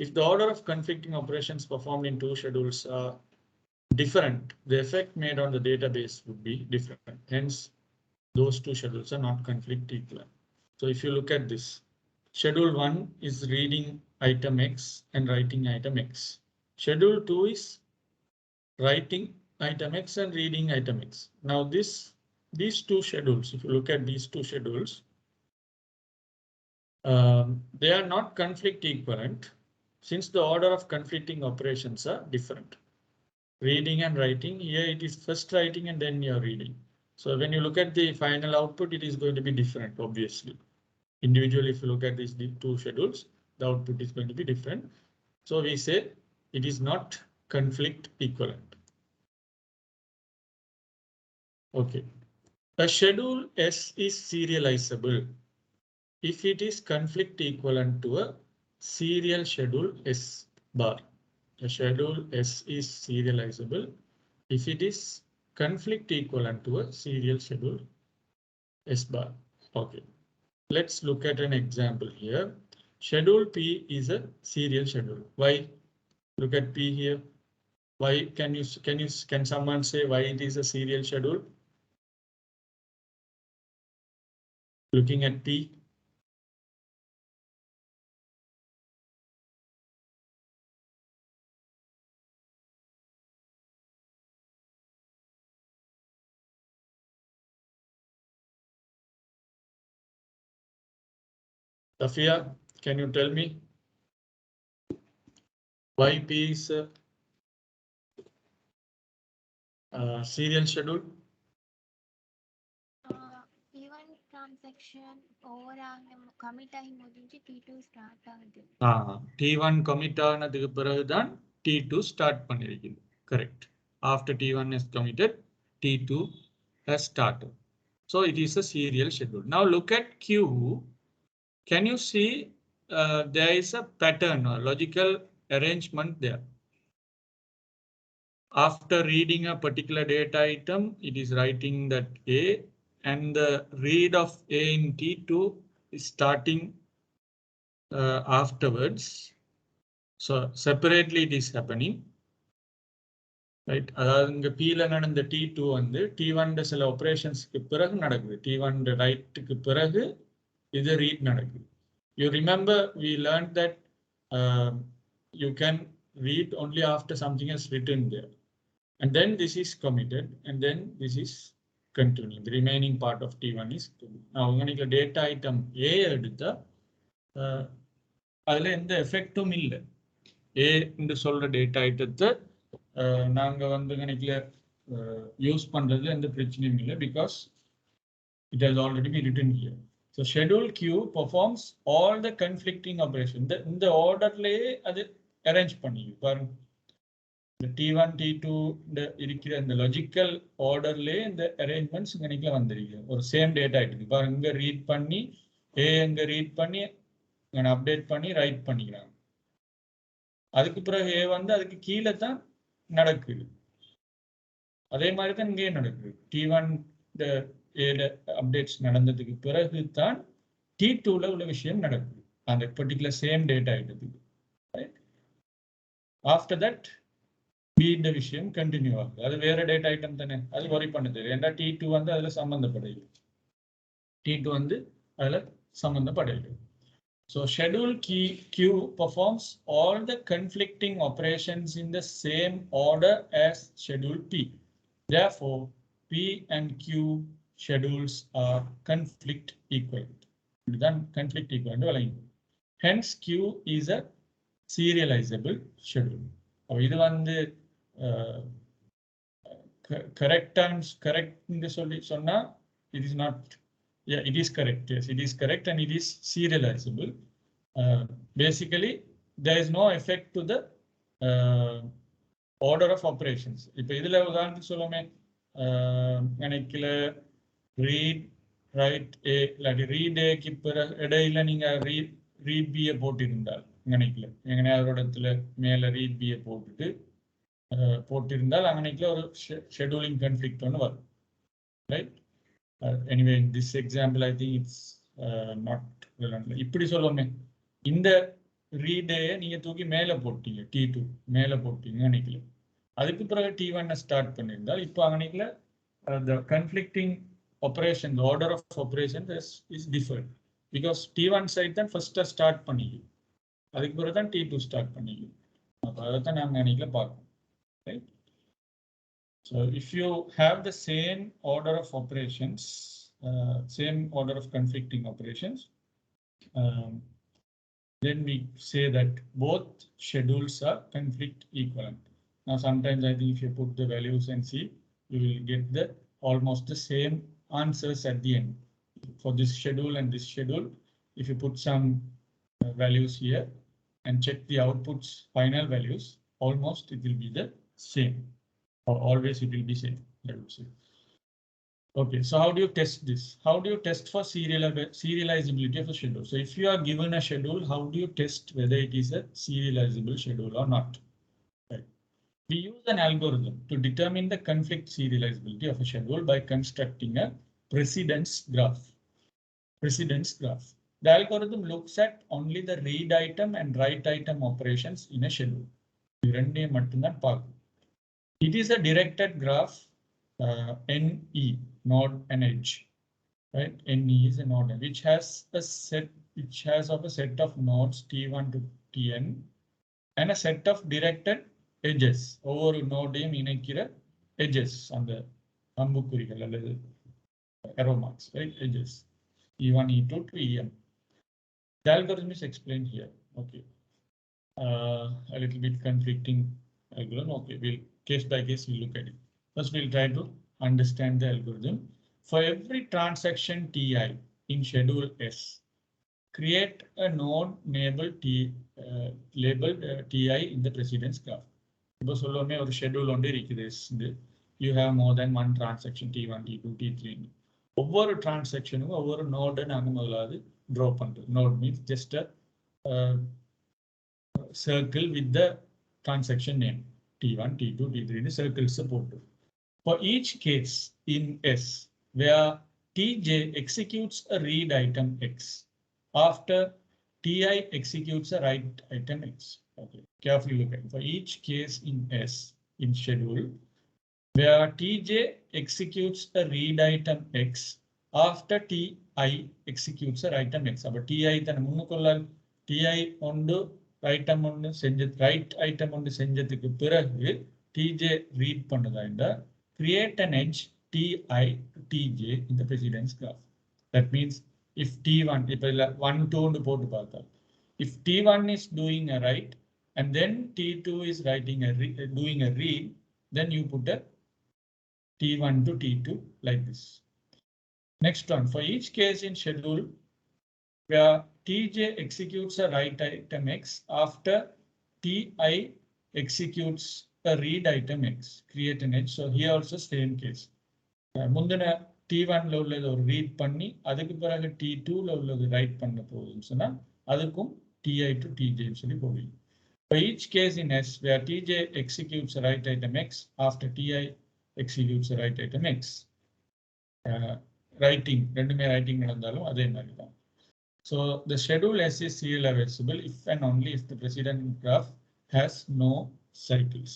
If the order of conflicting operations performed in two schedules are different, the effect made on the database would be different. Hence, Those two schedules are not conflict equivalent. So if you look at this, schedule 1 is reading item X and writing item X. Schedule 2 is writing item X and reading item X. Now these two schedules, if you look at these two schedules, they are not conflict equivalent since the order of conflicting operations are different. Reading and writing, here it is first writing and then you're reading. So when you look at the final output, it is going to be different, obviously. Individually, if you look at these two schedules, the output is going to be different. So we say it is not conflict equivalent. Okay. A schedule S is serializable if it is conflict equivalent to a serial schedule S bar. A schedule S is serializable if it is conflict equivalent to a serial schedule S bar. Okay. Let's look at an example here. Schedule P is a serial schedule. Why? Look at P here. Why can someone say why it is a serial schedule? Looking at P. Tafia, can you tell me why P is a serial schedule? P1 transaction overall commit ஆகி முடிஞ்சு T2 start ஆகுது. T1 commit ஆனதுக்கு பிறகுதான் T2 start பண்ணிருக்குது. Correct. After T1 is committed, T2 has started. So it is a serial schedule. Now look at Q. Can you see there is a pattern or logical arrangement there? After reading a particular data item, it is writing that A, and the read of A in T2 is starting afterwards. So separately it is happening. Right? அதாவது இங்க Pல நடந்த T2 வந்து T1 சில ஆபரேஷன்ஸ்க்கு பிறகு நடக்குது. T1 ரைட்டுக்கு பிறகு இது read நடக்குது. You remember we learned that you can read only after something is written there. And then this is committed and then this is continuing. The remaining part of T1 is continuing. Now, உங்களுக்கு data item A எடுத்தா அதுல எந்த எஃபெக்டும் இல்லை. A என்று சொல்ற data ஐட்டத்தை நாங்க வந்து கணக்குல யூஸ் பண்றது எந்த பிரச்சனையும் இல்லை because it has already been written here. So schedule Q performs all the conflicting operations. இந்த orderலயே அது arrange பண்ணி பாருங்க. The T1, T2 இருக்கிற இந்த லாஜிக்கல் ஆர்டர்லயே இந்த அரேஞ்ச்மெண்ட்ஸ் கணக்குல வந்திருக்கு. ஒரு சேம் டேட்டா ஆயிட்டு பாருங்க, இங்க ரீட் பண்ணி A அங்க ரீட் பண்ணி அப்டேட் பண்ணி ரைட் பண்ணிக்கிறாங்க. அதுக்கு பிறகு A வந்து அதுக்கு கீழே தான் நடக்குது. அதே மாதிரி தான் இங்கே நடக்குது. T1 அப்டேட்ஸ் நடந்ததுக்கு பிறகு தான் T2ல உள்ள விஷயம் நடக்குது. அந்த பர்டிகுலர் சேம் டேட்டா ஆயிட்டதுக்கு. After that இந்த விஷயம் கண்டினியூ ஆகுது. அது வேற டேட்டா ஐட்டம் தானே, அது வரி பண்ணுது. ஏன்னா T2 வந்து அதுல சம்பந்தப்படையுது. T2 வந்து அதுல சம்பந்தப்படையுது. So schedule Q performs all the conflicting operations in the same order as schedule P. Therefore, P and Q schedules are conflict equivalent. இதுதான் conflict equivalent வழங்குது. Hence, Q is a serializable schedule. இது வந்து correct சொல்லி சொன்னா it is not, yeah, it is correct. Yes, it is correct and it is serializable. Basically, there is no effect to the order of operations. இப்போ இதுல உதாரணத்துக்கு சொல்லுமே கணக்குல read write A இல்லாட்டி read Aக்கு பிறகு இடையில நீங்க read B போட்டிருந்தால் கணக்குல எங்கன்னா அதோட இடத்துல மேல read B போட்டிருந்தால் அங்கனைக்குல ஒரு ஷெட்யூலிங் கான்ஃப்ளிக்ட் ஒன்று வரும். Right? Anyway in this example I think it's not relevant. இப்படி சொல்லுவோமே, இந்த ரீடே நீங்க தூக்கி மேலே போட்டீங்க, T2 மேலே போட்டீங்க அன்னைக்குல, அதுக்கு பிறகு T1 ஸ்டார்ட் பண்ணியிருந்தால் இப்போ அன்னைக்குல the conflicting operation, the order of operations is different because T1 side then first start பண்ணிக்கும் அதுக்கு பிறகு தான் T2 start பண்ணிக்கும் அப்ப அதைத்தான் நாங்க அன்னைக்கு பார்ப்போம் right. So if you have the same order of operations, same order of conflicting operations, then we say that both schedules are conflict equivalent. Now sometimes I think if you put the values and see, you will get the almost the same answers at the end. For this schedule and this schedule, if you put some values here and check the outputs, final values, almost it will be the same. Or always it will be same, I would say. Okay, so how do you test this? How do you test for serializability of a schedule? So if you are given a schedule, how do you test whether it is a serializable schedule or not? Right. We use an algorithm to determine the conflict serializability of a schedule by constructing a precedence graph. Precedence graph. The algorithm looks at only the read item and write item operations in a schedule. It is a directed graph, NE, node and edge, right? NE is a node which has a set, which has of a set of nodes T1 to Tn and a set of directed edges. Over node இணைக்கிற edges on the அம்புக்குறிகள் அல்லது arrow marks, right? Edges E1, E2 to En. The algorithm is explained here. Okay, a little bit conflicting algorithm. Okay, we'll case by case we'll look at it. First, we'll try to understand the algorithm. For every transaction Ti in schedule S, create a node labeled Ti in the precedence graph. Because ஒரு schedule ஒன்று இருக்குது. You have more than one transaction T1, T2, T3. ஒவ்வொரு டிரான்சாக்ஷனுக்கும் ஒவ்வொரு நோடை நாங்கள் முதலாவது draw பண்றோம். Node means just a circle with the transaction name. T1, T2, T3 in circles support. For each case in S, where Tj executes a read item X, after Ti executes a write item X. Okay, carefully look at it. For each case in S, in schedule, where Tj executes a read item X, after Ti executes a write item X. But Ti then முன்னுக்குள்ளால் Ti ஒன்று write item ஒன்று செஞ்சதுக்கு பிறகு Tj read பண்ணுதா இந்த create an edge Ti to Tj in the precedence graph. That means if T1, if 1, 2 if T1 is doing a write and then T2 is doing a read, then you put a T1 to T2 like this. Next one, for each case in schedule where Tj executes a write item X, after Ti executes a read item X, create an edge. So here also same case. முந்தின T1 ல உள்ளது ஒரு read பண்ணி அதுக்கு பிறகு T2 ல உள்ளது write பண்ண போகுதுன்னு சொன்னா அதுக்கும் Ti to Tj சொல்லி போடுவீங்க. For each case in S where Tj executes a write item X, after Ti executes a write item X, writing ரெண்டுமே writing நடந்தாலும் அதே மாதிரி தான். So the schedule S is serializable if and only if the precedent graph has no cycles.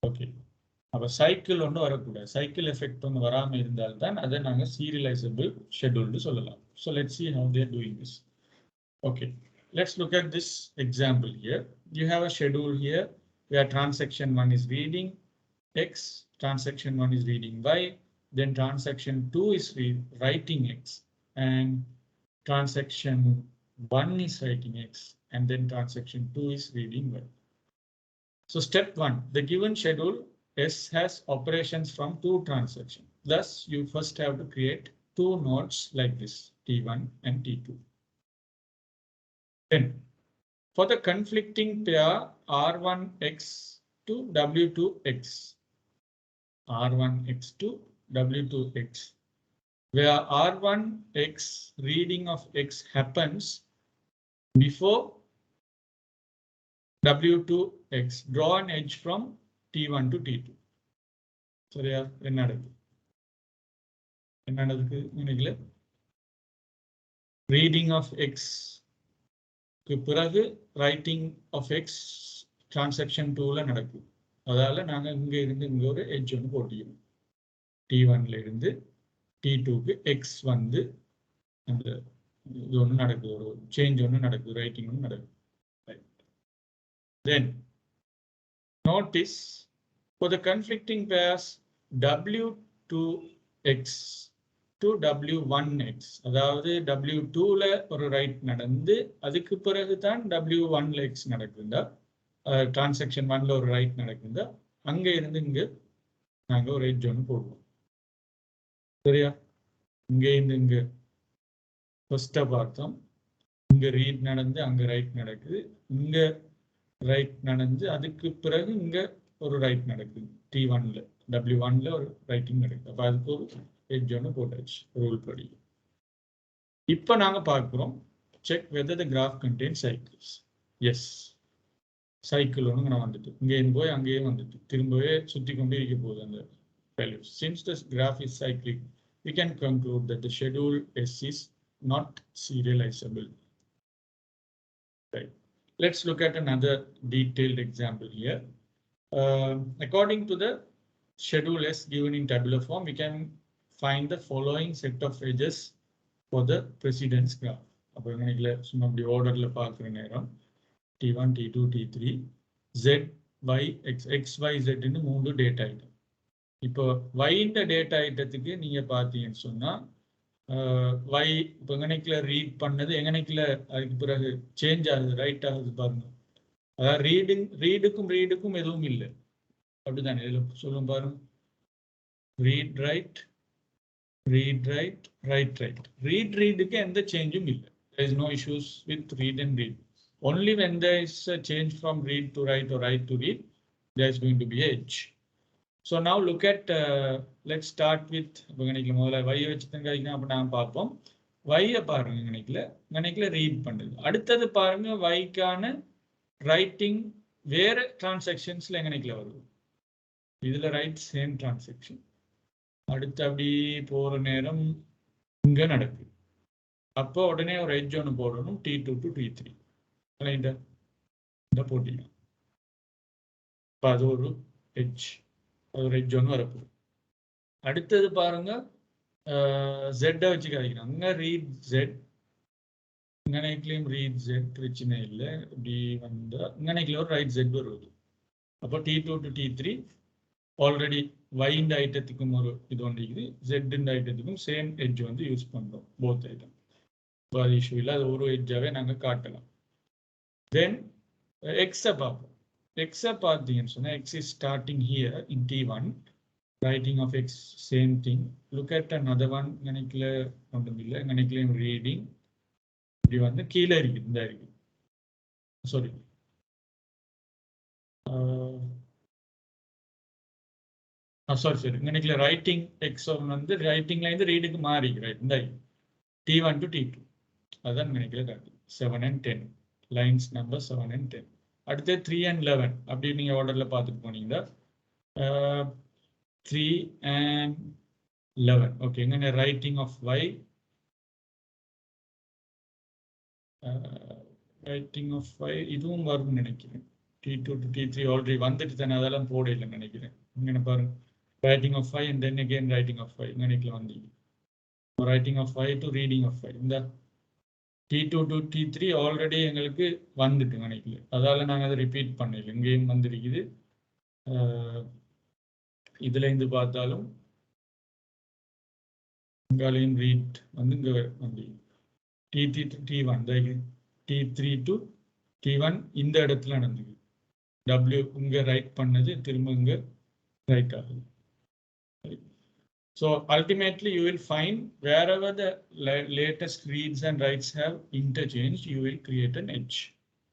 Okay. அப்ப cycle ஒன்று வரக்கூடாது. Cycle effect ஒன்று வராம இருந்தால்தான் அதை நாங்க serializable schedule சொல்லலாம். So let's see how they're doing this. Okay. Let's look at this example here. You have a schedule here where transaction 1 is reading X, transaction 1 is reading Y, then transaction 2 is writing X, and transaction 1 is writing X, and then transaction 2 is reading Y. So step 1, the given schedule S has operations from 2 transactions. Thus, you first have to create 2 nodes like this, T1 and T2. Then, for the conflicting pair R1X to W2X, R1X to W2X, where R1X reading of X happens before W2X, draw an edge from T1 to T2. So they are reading of X பிறகு writing of X transaction 2ல நடக்கும். அதால நாங்க இங்க இருந்து இங்க ஒரு edge ஒன்று போட்டிக்கிறோம். T1ல இருந்து T2க்கு X வந்து அந்த இது ஒன்று நடக்குது, ஒரு சேஞ்ச் ஒன்று நடக்குது, ரைட்டிங் ஒன்று நடக்குது. Then notice for the conflicting pairs W2X to W1X, அதாவது W2ல ஒரு ரைட் நடந்து அதுக்கு பிறகு தான் W1ல X நடக்குதா, டிரான்சாக்ஷன் 1ல ஒரு ரைட் நடக்குதா, அங்க இருந்து இங்க நாங்க ஒரு எட்ஜ் ஒன்று போடுவோம். சரியா? இங்க இருந்து இங்க ஃபர்ஸ்டா பார்த்தோம், இங்க ரீட் நடந்து அங்க ரைட் நடக்குது, இங்க ரைட் நடந்து அதுக்கு பிறகு இங்க ஒரு ரைட் நடக்குது T1ல, W1ல ஒரு ரைட்டிங் நடக்குது. அப்ப அதுக்கு ஒரு எட்ஜ் ஒன்று போட்டாச்சு ரூல் படி. இப்போ நாங்க பார்க்கிறோம் check whether the graph contains cycles. Yes, cycle ஒன்று நான் வந்துட்டு இங்கேயும் போய் அங்கேயும் வந்துட்டு திரும்பவே சுற்றி கொண்டே இருக்க போகுது அந்த values. Since this graph is cyclic, we can conclude that the schedule S is not serializable. Right. Let's look at another detailed example here. According to the schedule S given in tabular form, we can find the following set of edges for the precedence graph. அப்போ எங்கனைக்குள்ள சும்மா அப்படி ஆர்டர்ல பார்க்குற நேரம் T1, T2, T3, Z, Y, X, Y, Z ன்னு 3 data item. இப்போ Y இந்த data ஐட்டத்துக்கு நீங்க பார்த்தீங்கன்னு சொன்னா Y இப்போ எங்கனைக்குள்ள ரீட் பண்ணது எங்கனைக்குள்ள அதுக்கு பிறகு சேஞ்ச் ஆகுது, ரைட் ஆகுது பாருங்க. அதாவது ரீடுக்கும் எதுவும் இல்லை, அப்படித்தானே இதுல சொல்லும் பாருங்க. ரீட் ரைட், readக்கு எந்த சேஞ்சும் இல்லை. There is no issues with read and read. Only when there is a change from read to write or write to read, there is going to be edge. So now look at, let's start with முதல்ல y வச்சுங்க. அப்ப நான் பார்ப்போம் y பாருங்க, கணக்குல read பண்ணுது. அடுத்தது பாருங்க yக்கான ரைட்டிங் வேற டிரான்சாக்ஷன்ஸ்ல கணக்குல வருது. இதுல ரைட் சேம் டிரான்சாக்ஷன், அடுத்து அப்படி போற நேரம் இங்க நடக்குது. அப்போ உடனே ஒரு எட்ஜ் ஒன்று போடணும் T2 to T3 இந்த போட்டிங்க. இப்போ அது ஒரு எட்ஜ் ஒன்று வரப்போகுது. அடுத்தது பாருங்க Z வச்சு கிடைக்கணும். அங்க ரீட் Z, இங்கனைக்குலையும் ரீட் Z, பிரச்சனை இல்லை. இப்படி வந்தா இங்கனைக்குல ஒரு ரைட் Z வருவது. அப்போ T2 to T3 already Y இந்த ஐட்டத்துக்கும் ஒரு இது ஒன்றிக்குது, Z இந்த ஐட்டத்துக்கும் சேம் எட்ஜ் வந்து யூஸ் பண்றோம் போத் ஐட்டம். அது இஷ்யூ இல்லை, அது ஒரு எட்ஜாவே நாங்க காட்டலாம். தென் எக்ஸை பார்ப்போம். எக்ஸை பார்த்தீங்கன்னு சொன்னா X is starting here in T1, writing of X same thing. Look at another one, கணக்குல ஒன்றும் இல்லை, கணக்குலையும் ரீடிங் இப்படி வந்து கீழே இருக்கு, இந்த இருக்கு, சாரி சாரி கணக்குல ரைட்டிங் எக்ஸ் வந்து ரைட்டிங்ல இருந்து ரீடுக்கு மாறி ரைட் இந்த T1 to T2, அதான் கணக்குல காட்டு 7 and 10 லைன்ஸ் நம்பர் 7 and 10. அடுத்து 3 and 11 அப்படி நீங்க ஆர்டர்ல பார்த்துட்டு போனீங்கன்னா 3 and 11. ஓகே, இங்க writing of y, writing of y இதுவும் வரும்னு நினைக்கிறேன். T2 to T3 ஆல்ரெடி வந்துட்டு தானே, அதெல்லாம் போட இல்லைன்னு நினைக்கிறேன். இங்கே பாருங்க writing of y and then again writing of y இங்கனைக்குல வந்து writing of y to reading of y. இந்த T2 to T3 ஆல்ரெடி எங்களுக்கு வந்துட்டு நினைக்கல, அதால நாங்கள் அதை ரிப்பீட் பண்ணல. இங்கேயும் வந்திருக்குது, இதுல இருந்து பார்த்தாலும் இங்காலையும் ரீட் வந்து இங்க வந்து T3 to T1, T3 to T1 இந்த இடத்துல நடந்தது. W இங்க ரைட் பண்ணது திரும்ப இங்க ரைட் ஆகுது. So ultimately you will find wherever the latest reads and writes have interchanged, you will create an edge.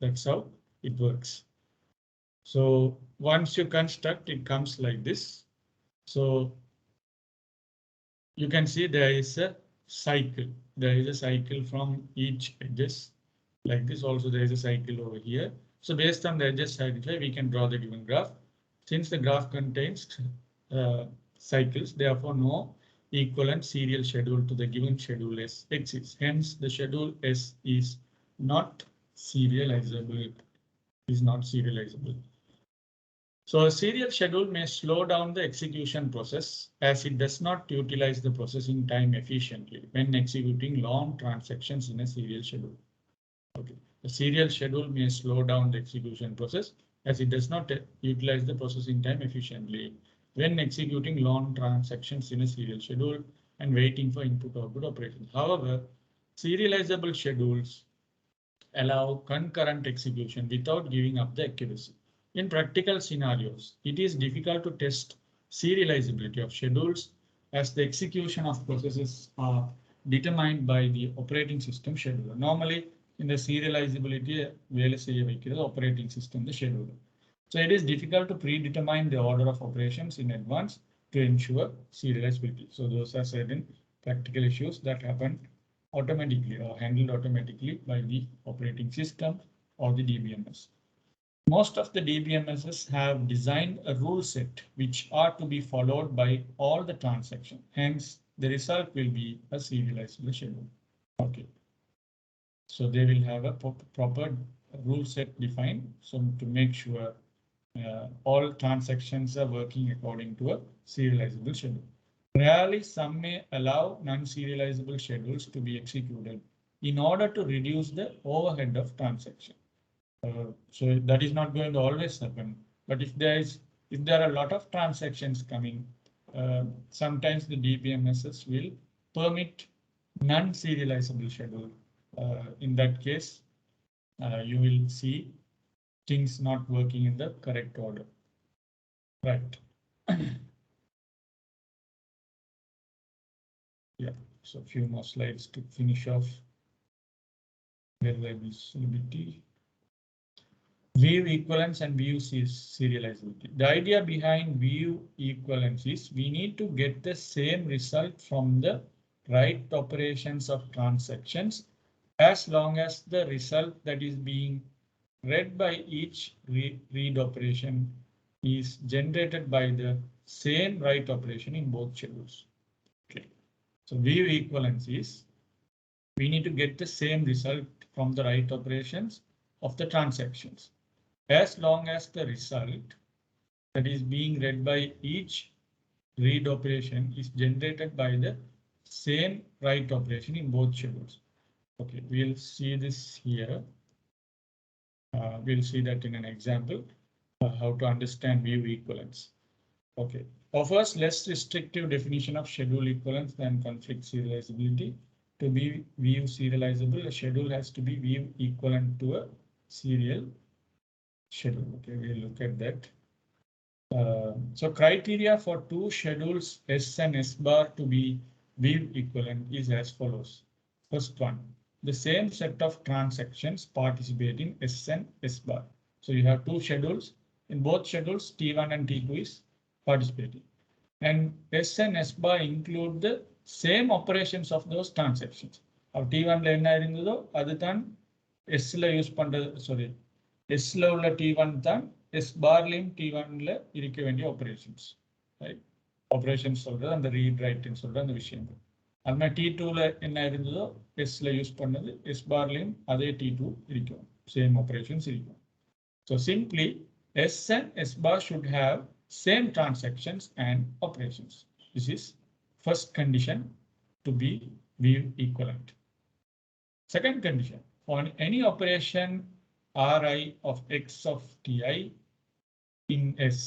That's how it works. So once you construct, it comes like this. So you can see there is a cycle. There is a cycle from each edges like this. Also there is a cycle over here. So based on the edges identified, we can draw the given graph. Since the graph contains cycles, therefore no equivalent serial schedule to the given schedule S exists. Hence the schedule S is not serializable. So a serial schedule may slow down the execution process as it does not utilize the processing time efficiently when executing long transactions in a serial schedule. Okay. The serial schedule may slow down the execution process as it does not utilize the processing time efficiently when executing long transactions in a serial schedule and waiting for input-output operations. However, serializable schedules allow concurrent execution without giving up the accuracy. In practical scenarios, it is difficult to test serializability of schedules as the execution of processes are determined by the operating system scheduler. Normally, in the serializability, the operating system, the scheduler. So it is difficult to predetermine the order of operations in advance to ensure serializability. So those are certain practical issues that happen automatically or handled automatically by the operating system or the DBMS. Most of the DBMSs have designed a rule set which are to be followed by all the transactions. Hence, the result will be a serializable schedule. Okay. So they will have a proper rule set defined. So to make sure all transactions are working according to a serializable schedule. Rarely, some may allow non-serializable schedules to be executed in order to reduce the overhead of transaction. So that is not going to always happen. But if there are a lot of transactions coming, sometimes the DBMSs will permit non-serializable schedule. In that case, you will see things not working in the correct order. Right. Yeah, so a few more slides to finish off. Reliability. View equivalence and view serializability. The idea behind view equivalence is we need to get the same result from the write operations of transactions as long as the result that is being read by each read operation is generated by the same write operation in both schedules. Okay. So view equivalence is we need to get the same result from the write operations of the transactions as long as the result that is being read by each read operation is generated by the same write operation in both schedules. Okay, we'll see this here. We'll see that in an example, how to understand view equivalence. Okay, offers less restrictive definition of schedule equivalence than conflict serializability. To be view serializable, a schedule has to be view equivalent to a serial schedule. Okay, we'll look at that. So criteria for two schedules S and S bar to be view equivalent is as follows. First one, the same set of transactions participate in S and S bar. So you have two schedules. In both schedules, T1 and T2 is participating. And S and S bar include the same operations of those transactions. Of T1 la enna irundho adu than S la use பண்றது sorry S la உள்ள T1 தான் S bar லையும் T1 ல இருக்க வேண்டிய operations. Right? Operations சொல்றது அந்த read write ன்னு சொல்ற அந்த விஷயங்கள். அது மாதிரி T2 ல என்ன இருந்ததோ S ல யூஸ் பண்ணது S bar லையும் அதே T2 இருக்கும். Same operations இருக்கும். So simply S and S bar should have same transactions and operations. This is first condition to be view equivalent. Second condition, for any operation Ri of x of Ti in S,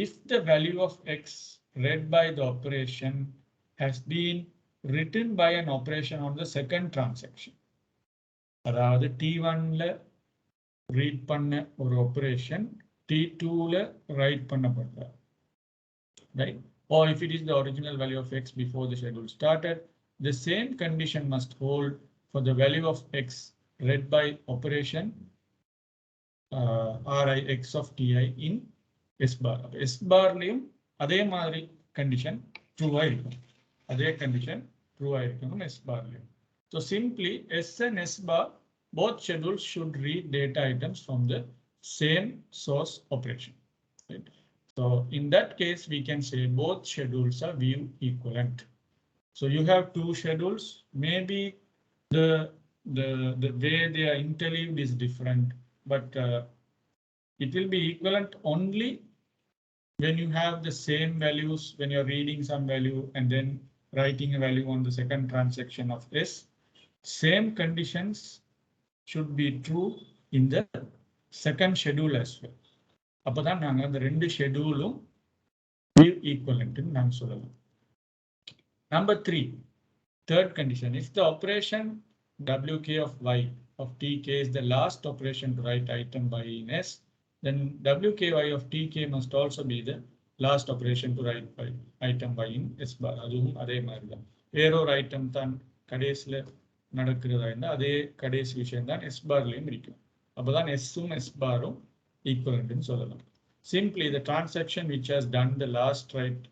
if the value of x read by the operation has been written by an operation on the second transaction, அதாவது T1 ல read பண்ண ஒரு operation T2 ல write பண்ணப்படுற, right? Or if it is the original value of x before the schedule started, the same condition must hold for the value of x read by operation Ri x of Ti in S bar. S bar லையும் அதே மாதிரி condition true ஆயிருக்கும். அதே condition true ஆயிருக்கும் S bar லையும். So simply S and S bar, both schedules should read data items from the same source operation. Right? So in that case, we can say both schedules are view equivalent. So you have two schedules. Maybe the way they are interleaved is different, but It will be equivalent only when you have the same values, when you're reading some value and then writing a value on the second transaction of S. Same conditions should be true in the second schedule as well. அப்பதான் நாங்க அந்த ரெண்டு ஷெட்யூலும் equivalent நாங்க சொல்லலாம். Number 3, third condition, if the operation wk of y of tk is the last operation to write item by in S, then wky of tk must also be the last operation to write by item by in S bar. அதுவும் அதே மாதிரி தான். வேறொரு item தான் கடைசியில் நடக்கிறதா இருந்தால் அதே கடைசி விஷயம் தான் S barலையும் இருக்கும். அப்போதான் S-உம் S barம் equivalent சொல்லலாம். Simply, the transaction which has done the last write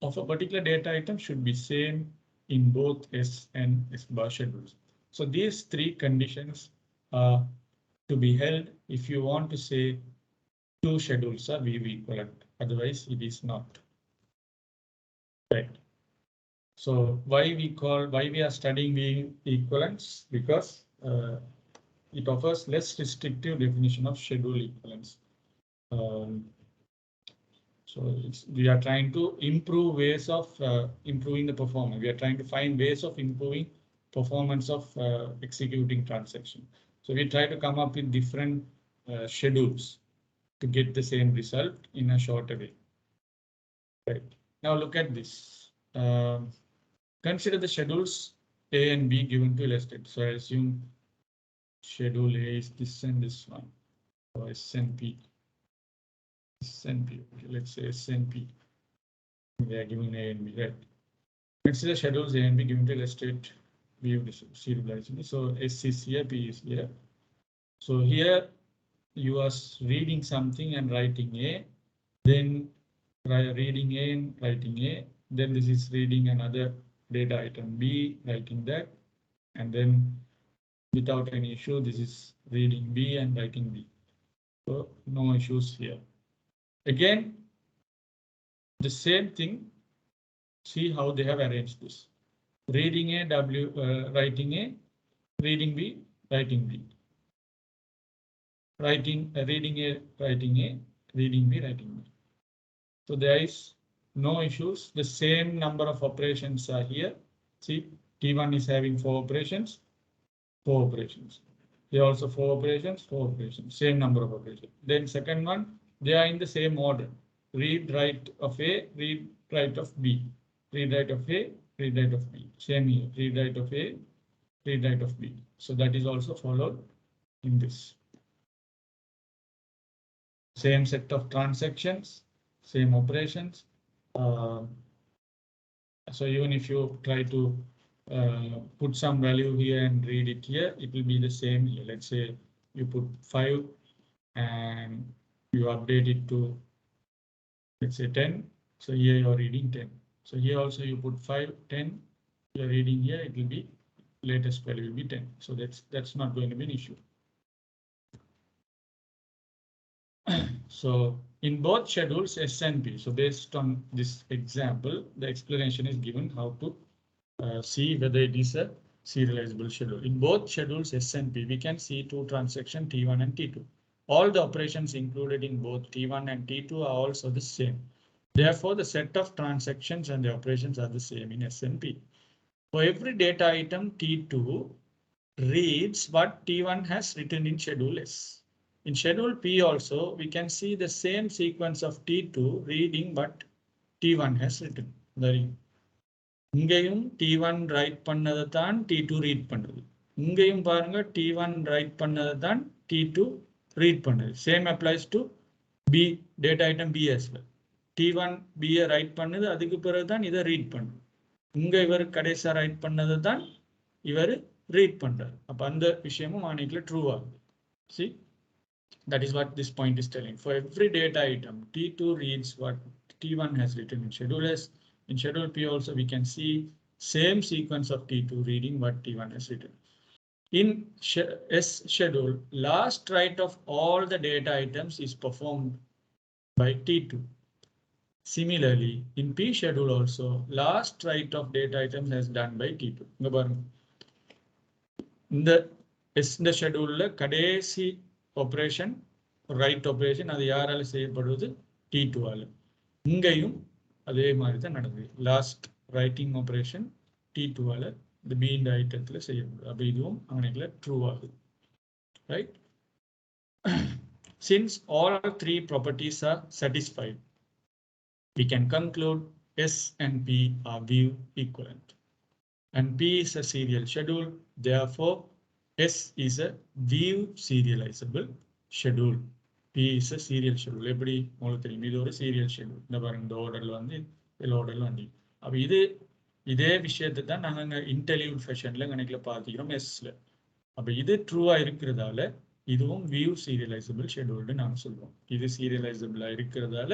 of a particular data item should be same in both S and S bar schedules. So these 3 conditions are to be held if you want to say 2 schedules are VV equivalent. Otherwise, it is not. Right. So why we are studying VV equivalence? Because it offers less restrictive definition of schedule equivalence. So we are trying to improve ways of improving the performance. We are trying to find ways of improving performance of executing transaction. So we try to come up with different schedules to get the same result in a shorter way. Right. Now look at this. Consider the schedules A and B given to illustrate. So I assume schedule A is this and this one. So SNP. SNP. Okay, let's say SNP. They are given A and B, right? Consider schedules A and B given to illustrate view serializability. So S is here, P is here. So here you are reading something and writing A, then reading A and writing A, then this is reading another data item B, writing that, and then without any issue, this is reading B and writing B. So no issues here. Again, the same thing. See how they have arranged this. Reading A, writing A, reading B, writing B. Reading A, writing A, reading B, writing B. So there is no issues. The same number of operations are here. See, T1 is having 4 operations, 4 operations. Here also 4 operations, 4 operations, same number of operations. Then second one, they are in the same order. Read, write of A, read, write of B. Read, write of A, read, write of B. Same here, read, write of A, read, write of B. So that is also followed in this. Same set of transactions, same operations. So even if you try to put some value here and read it here, it will be the same here. Let's say you put 5 and you update it to, let's say 10. So here you are reading 10. So here also you put 5, 10. You are reading here, it will be latest value will be 10. So that's not going to be an issue. So in both schedules S and P, so based on this example, the explanation is given how to see whether it is a serializable schedule. In both schedules S and P, we can see 2 transactions T1 and T2. All the operations included in both T1 and T2 are also the same. Therefore, the set of transactions and the operations are the same in S and P. For every data item, T2 reads what T1 has written in schedule S. In schedule P also, we can see the same sequence of T2 reading what T1 has written. இங்கேயும் T1 write பண்ணதை தான் T2 read பண்ணுது. இங்கேயும் பாருங்க T1 write பண்ணதை தான் T2 read பண்ணுது. Same applies to B, data item B as well. T1 B write பண்ணுது, அதுக்கு பிறகு தான் இதை read பண்ணுது. இங்க இவர் கடைசியா write பண்ணதை தான் இவர் read பண்றாரு. அப்ப அந்த விஷயமும் ஆணைக்குள்ள true ஆகுது. See? That is what this point is telling. For every data item, T2 reads what T1 has written in schedule S. In schedule P also, we can see same sequence of T2 reading what T1 has written. In S schedule, last write of all the data items is performed by T2. Similarly, in P schedule also, last write of data items is done by T2. In the schedule, kadesi operation right operation அது யாரால செய்யப்படுவது T2 ஆல. இங்கேயும் அதே மாதிரி தான் நடக்குது. Last writing operation T2 ஆல இந்த B இந்த ஐட்டத்துல செய்யப்படுது. அப்ப இதுவும் அங்கனைக்குள்ள ட்ரூ ஆகுது. Right. Since all three properties are satisfied, we can conclude S and P are view equivalent. And P is a serial schedule. Therefore, S is a view serializable schedule. P is a serial schedule. எப்படி உங்களுக்கு தெரியும் இது ஒரு serial schedule. இந்த பாருங்க இந்த ஆர்டர்ல வந்து இந்த ஆர்டர்ல வந்து அப்ப இதே விஷயத்தை தான் நாங்க இன்டர்லியூட் ஃபேஷன்ல கணக்குல பார்த்துக்கிறோம் Sல. அப்ப இது ட்ரூவா இருக்கிறதால இதுவும் வியூ சீரியலைசபிள் ஷெட்யூல்டு நாங்க சொல்றோம். இது சீரியலைசபிளா இருக்கிறதால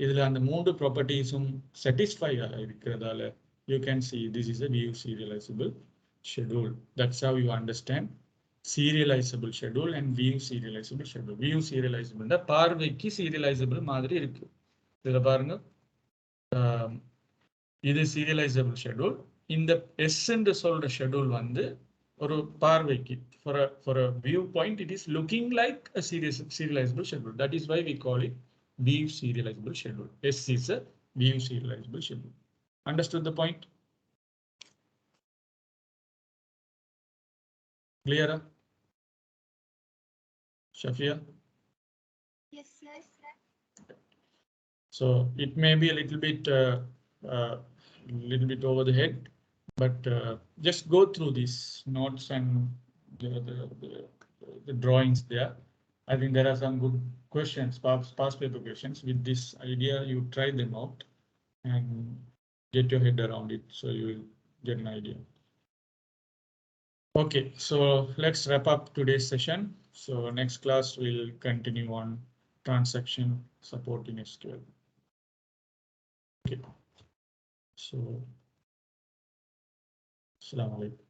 இதுல அந்த மூன்று ப்ராப்பர்ட்டிஸும் satisfy இருக்கிறதால you can see this is a view serializable schedule. That's how you understand serializable schedule and view serializable schedule. View serializable பார்வைக்கு serializable மாதிரி இருக்கு. இதுல பாருங்க இது serializable schedule. இந்த S என்று சொல்ற schedule வந்து ஒரு பார்வைக்கு for a viewpoint it is looking like a serializable schedule. That is why we call it view serializable schedule. S is a view serializable schedule. Understood the point? Clear? Shafia? Yes, sir. So it may be a little bit over the head, but just go through these notes and the drawings there. I think there are some good questions, past paper questions. With this idea, you try them out and get your head around it, so you will get an idea. Okay, so let's wrap up today's session. So next class we'll continue on transaction supporting SQL. Okay, so Assalamu alaikum.